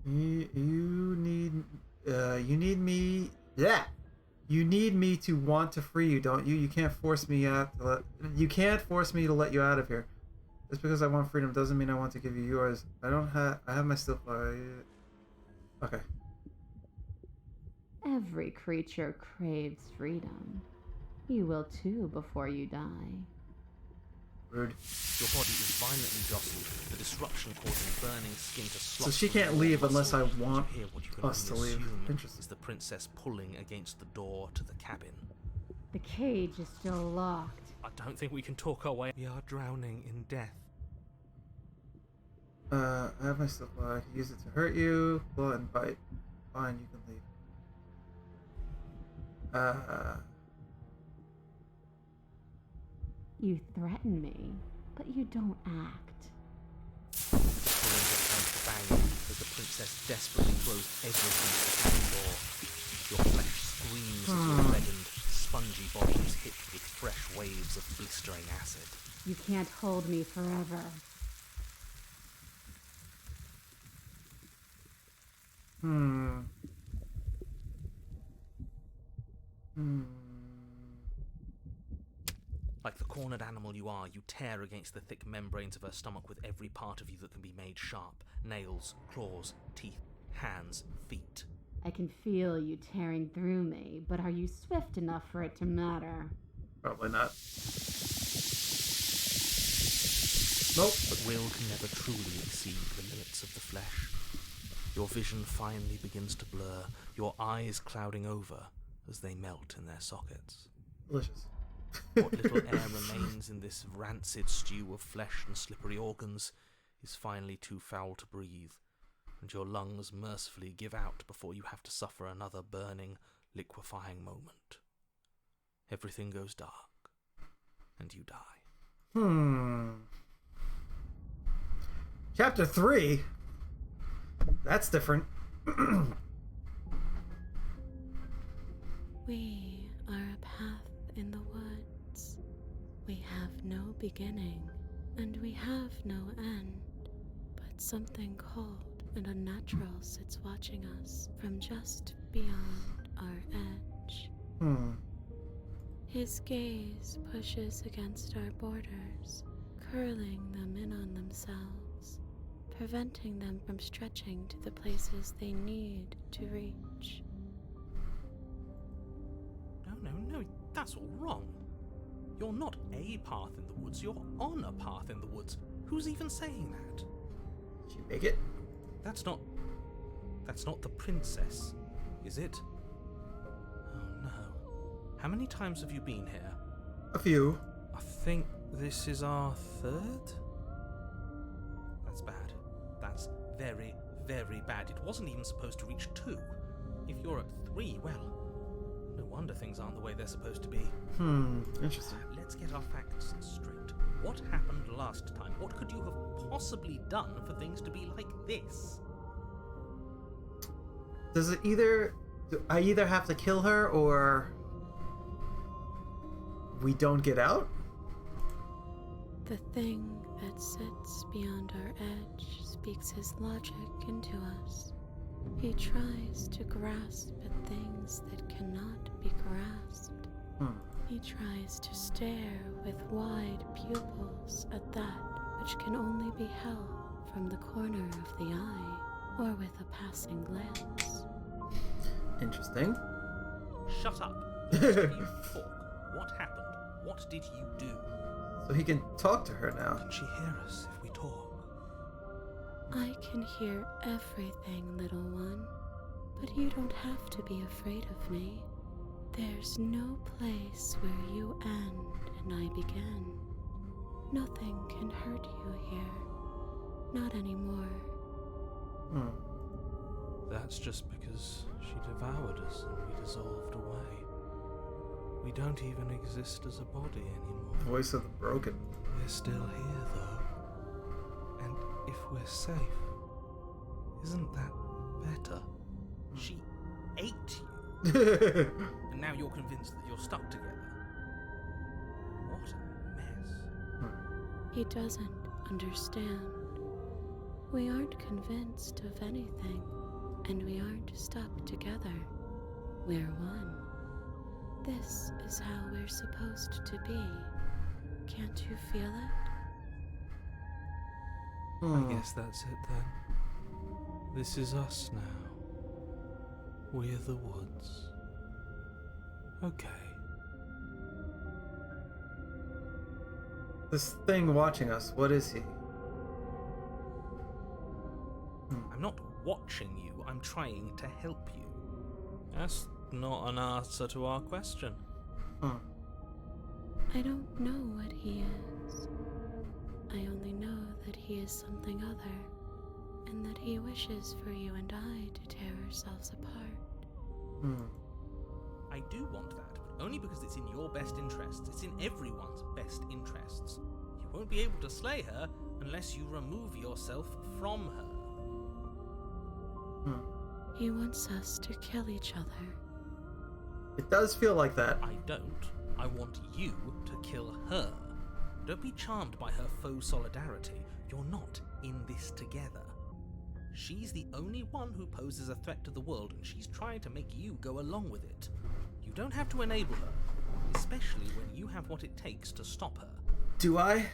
You need me. Yeah. You need me to want to free you, don't you? You can't force me out. You can't force me to let you out of here. Just because I want freedom doesn't mean I want to give you yours. I have my still. Okay. Every creature craves freedom. You will too before you die. Rude. Your body is violently jostled, the disruption causing burning skin to slough. So she from can't raw leave muscle, unless I and want you hear what you can us to only leave. assume Interesting. is the princess pulling against the door to the cabin. The cage is still locked. I don't think we can talk our way. We are drowning in death. I have my stuff. I can use it to hurt you. Claw and bite. Fine, you can leave. You threaten me, but you don't act. The pulling becomes banging as the princess desperately throws everything to the cabin door. Your flesh screams as your reddened, spongy body is hit with fresh waves of blistering acid. You can't hold me forever. Like the cornered animal you are, you tear against the thick membranes of her stomach with every part of you that can be made sharp. Nails, claws, teeth, hands, feet. I can feel you tearing through me, but are you swift enough for it to matter? Probably not. Nope. But will can never truly exceed the limits of the flesh. Your vision finally begins to blur, your eyes clouding over as they melt in their sockets. Delicious. What little air remains in this rancid stew of flesh and slippery organs is finally too foul to breathe, and your lungs mercifully give out before you have to suffer another burning, liquefying moment. Everything goes dark, and you die. Chapter 3? That's different. We are a path in the woods. We have no beginning, and we have no end. But something cold and unnatural sits watching us from just beyond our edge. His gaze pushes against our borders, curling them in on themselves, preventing them from stretching to the places they need to reach. No, that's all wrong. You're not a path in the woods, you're on a path in the woods. Who's even saying that? Did you make it? That's not the princess, is it? Oh no. How many times have you been here? A few. I think this is our third? That's bad. That's very, very bad. It wasn't even supposed to reach 2. If you're at 3, well, no wonder things aren't the way they're supposed to be. Interesting. Let's get our facts straight. What happened last time? What could you have possibly done for things to be like this? Does it I either have to kill her or we don't get out? The thing that sits beyond our edge speaks his logic into us. He tries to grasp at things that cannot be grasped. He tries to stare with wide pupils at that which can only be held from the corner of the eye or with a passing glance. Interesting. Shut up. You talk. What happened? What did you do? So he can talk to her now. Can she hear us if we talk? I can hear everything, little one, but you don't have to be afraid of me. There's no place where you end and I begin. Nothing can hurt you here. Not anymore. That's just because she devoured us and we dissolved away. We don't even exist as a body anymore. Voice of the broken. We're still here, though. And if we're safe, isn't that better? She ate you, and now you're convinced that you're stuck together. What a mess. He doesn't understand. We aren't convinced of anything, and we aren't stuck together. We're one. This is how we're supposed to be. Can't you feel it? I guess that's it then. This is us now. We're the woods. Okay. This thing watching us, what is he? I'm not watching you, I'm trying to help you. That's not an answer to our question. I don't know what he is. I only know that he is something other, and that he wishes for you and I to tear ourselves apart. I do want that, but only because it's in your best interests. It's in everyone's best interests. You won't be able to slay her unless you remove yourself from her. He wants us to kill each other. It does feel like that. I don't. I want you to kill her. Don't be charmed by her faux solidarity. You're not in this together. She's the only one who poses a threat to the world, and she's trying to make you go along with it. You don't have to enable her, especially when you have what it takes to stop her. Do I?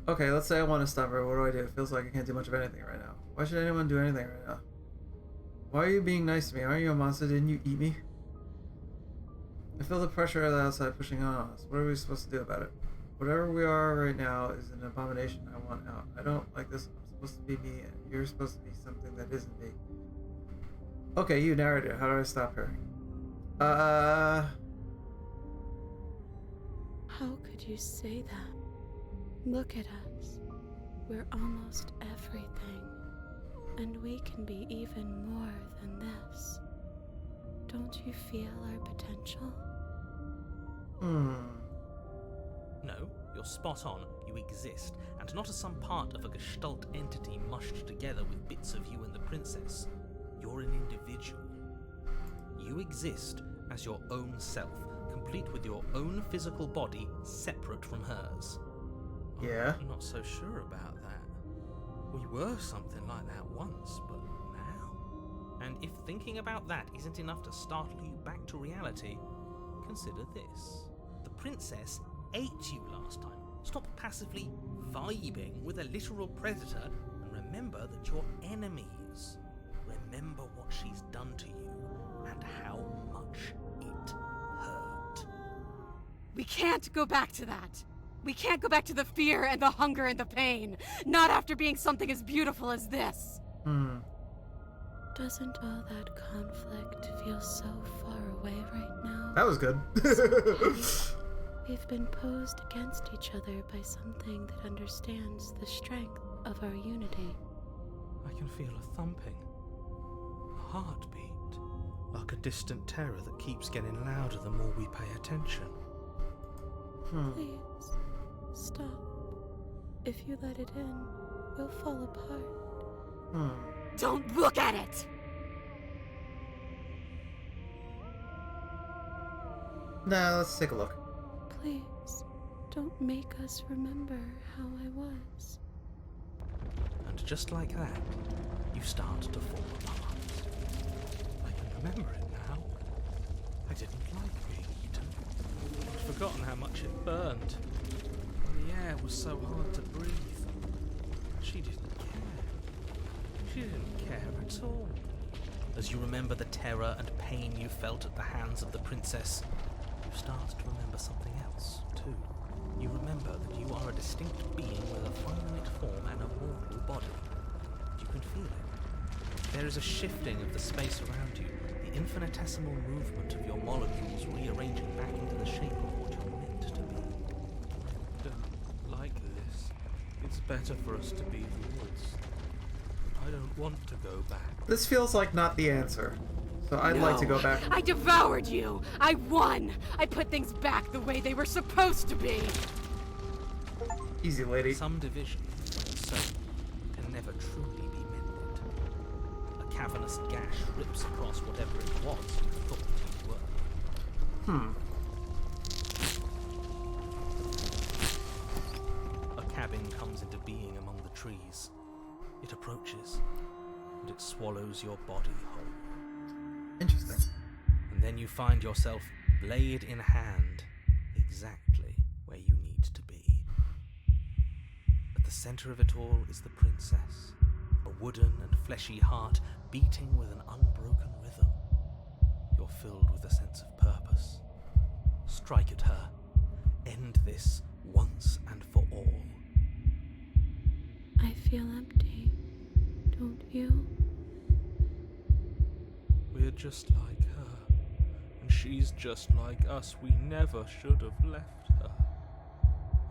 Okay, let's say I want to stop her. What do? It feels like I can't do much of anything right now. Why should anyone do anything right now? Why are you being nice to me? Aren't you a monster? Didn't you eat me? I feel the pressure of the outside pushing on us. What are we supposed to do about it? Whatever we are right now is an abomination. I want out. I don't like this. I'm supposed to be me, and you're supposed to be something that isn't me. Okay, you narrator. How do I stop her? How could you say that? Look at us. We're almost everything. And we can be even more than this. Don't you feel our potential? No, you're spot on. You exist, and not as some part of a gestalt entity mushed together with bits of you and the princess. You're an individual. You exist as your own self, complete with your own physical body, separate from hers. Yeah. I'm not so sure about that. We were something like that once, but now? And if thinking about that isn't enough to startle you back to reality, consider this. The princess ate you last time. Stop passively vibing with a literal predator and remember that you're enemies. Remember what she's done to you and how much it hurt. We can't go back to that. We can't go back to the fear and the hunger and the pain. Not after being something as beautiful as this. Doesn't all that conflict feel so far away right now? That was good. We've been posed against each other by something that understands the strength of our unity. I can feel a thumping, a heartbeat, like a distant terror that keeps getting louder the more we pay attention. Please, stop. If you let it in, we'll fall apart. Don't look at it! Nah, let's take a look. Please, don't make us remember how I was. And just like that, you start to fall apart. I can remember it now. I didn't like being eaten. I'd forgotten how much it burned. And the air was so hard to breathe. She didn't care. She didn't care at all. As you remember the terror and pain you felt at the hands of the princess, you start to remember something else, too. You remember that you are a distinct being with a finite form and a mortal body. You can feel it. There is a shifting of the space around you, the infinitesimal movement of your molecules rearranging back into the shape of what you're meant to be. Don't like this. It's better for us to be the woods. I don't want to go back. This feels like not the answer. So I'd like to go back. I devoured you! I won! I put things back the way they were supposed to be! Easy, lady. Some division, so can never truly be mended. A cavernous gash rips across whatever it was you thought you were. A cabin comes into being among the trees. It approaches, and it swallows your body whole. Interesting. And then you find yourself, blade in hand, exactly where you need to be. At the center of it all is the princess, a wooden and fleshy heart beating with an unbroken rhythm. You're filled with a sense of purpose. Strike at her. End this once and for all. I feel empty, don't you? We're just like her, and she's just like us. We never should have left her.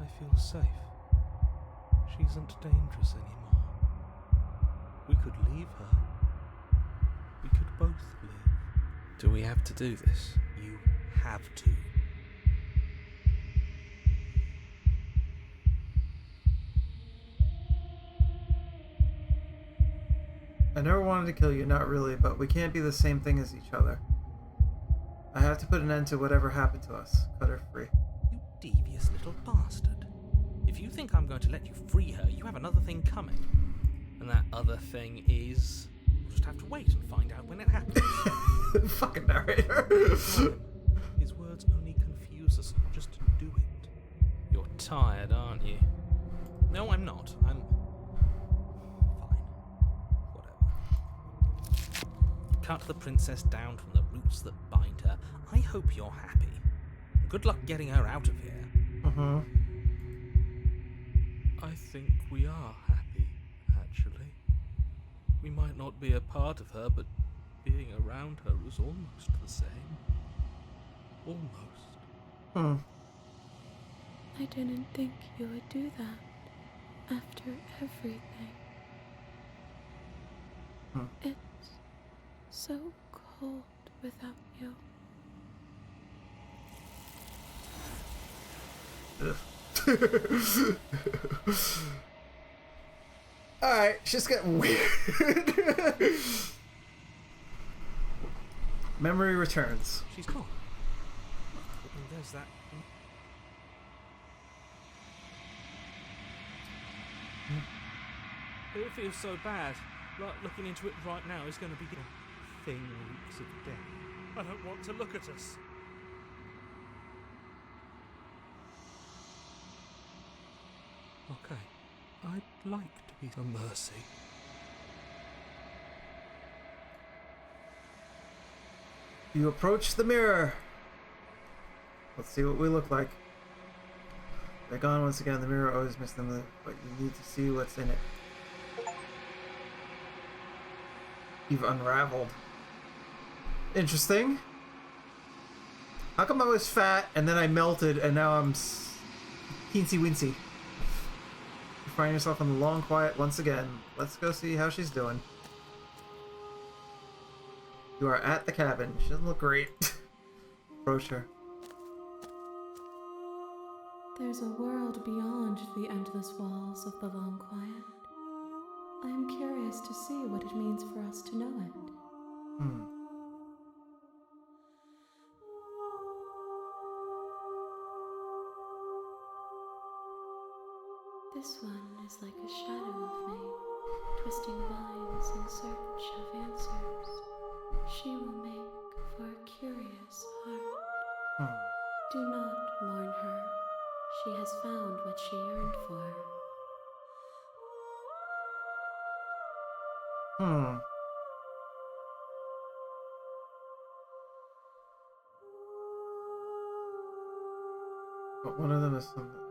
I feel safe. She isn't dangerous anymore. We could leave her. We could both live. Do we have to do this? You have to. I never wanted to kill you, not really, but we can't be the same thing as each other. I have to put an end to whatever happened to us. Cut her free. You devious little bastard. If you think I'm going to let you free her, you have another thing coming. And that other thing is... We'll just have to wait and find out when it happens. Fucking narrator. His words only confuse us. Just do it. You're tired, aren't you? No, I'm not. I'm... fine. Whatever. Cut the princess down from the roots that bind her. I hope you're happy. Good luck getting her out of here. Mm-hmm. I think we are happy, actually. We might not be a part of her, but being around her is almost the same. Almost. I didn't think you would do that after everything. It's so cold without you. Alright, she's getting weird. Memory returns. She's gone. And there's that. It feels so bad. Like looking into it right now is going to be a thing reeks of death. I don't want to look at us. Okay, I'd like to be a mercy. You approach the mirror. Let's see what we look like. They're gone once again. The mirror always misses them, but you need to see what's in it. You've unraveled. Interesting. How come I was fat and then I melted and now I'm teensy wincy? You find yourself in the long quiet once again. Let's go see how she's doing. You are at the cabin. She doesn't look great. Approach her. There's a world beyond the endless walls of the long quiet. I am curious to see what it means for us to know it. This one is like a shadow of me, twisting vines in search of answers. She will make for a curious heart. Do not mourn her. She has found what she yearned for. But one of them is something.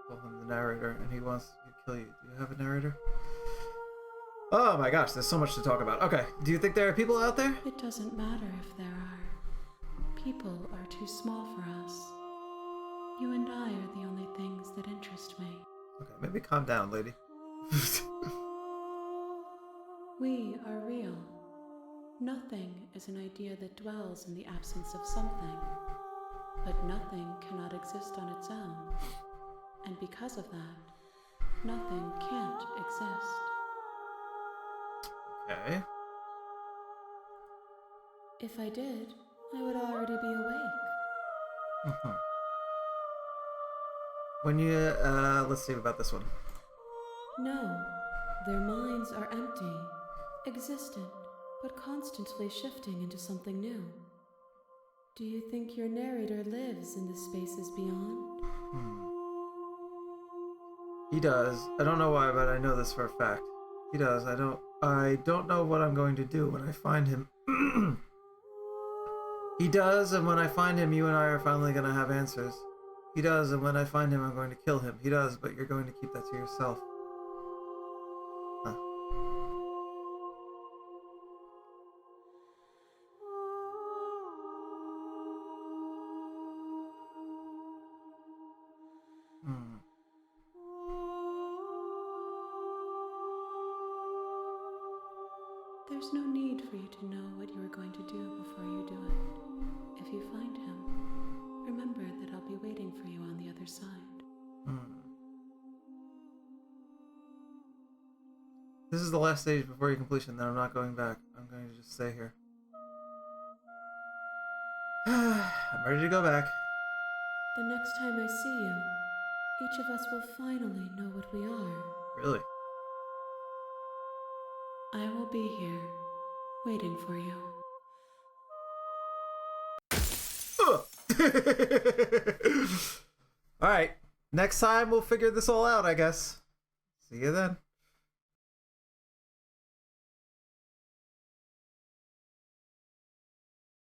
Call him the narrator, and he wants to kill you. Do you have a narrator? Oh my gosh, there's so much to talk about. Okay, do you think there are people out there? It doesn't matter if there are. People are too small for us. You and I are the only things that interest me. Okay, maybe calm down, lady. We are real. Nothing is an idea that dwells in the absence of something. But nothing cannot exist on its own. And because of that, nothing can't exist. Okay. If I did, I would already be awake. When you, let's see about this one. No, their minds are empty, existent, but constantly shifting into something new. Do you think your narrator lives in the spaces beyond? He does. I don't know why, but I know this for a fact. He does. I don't know what I'm going to do when I find him. He does, and when I find him, you and I are finally going to have answers. He does, and when I find him, I'm going to kill him. He does, but you're going to keep that to yourself. Huh. There's no need for you to know what you are going to do before you do it. If you find him, remember that I'll be waiting for you on the other side. This is the last stage before your completion, then I'm not going back. I'm going to just stay here. I'm ready to go back. The next time I see you, each of us will finally know what we are. Really? I will be here, waiting for you. Alright, next time we'll figure this all out, I guess. See you then.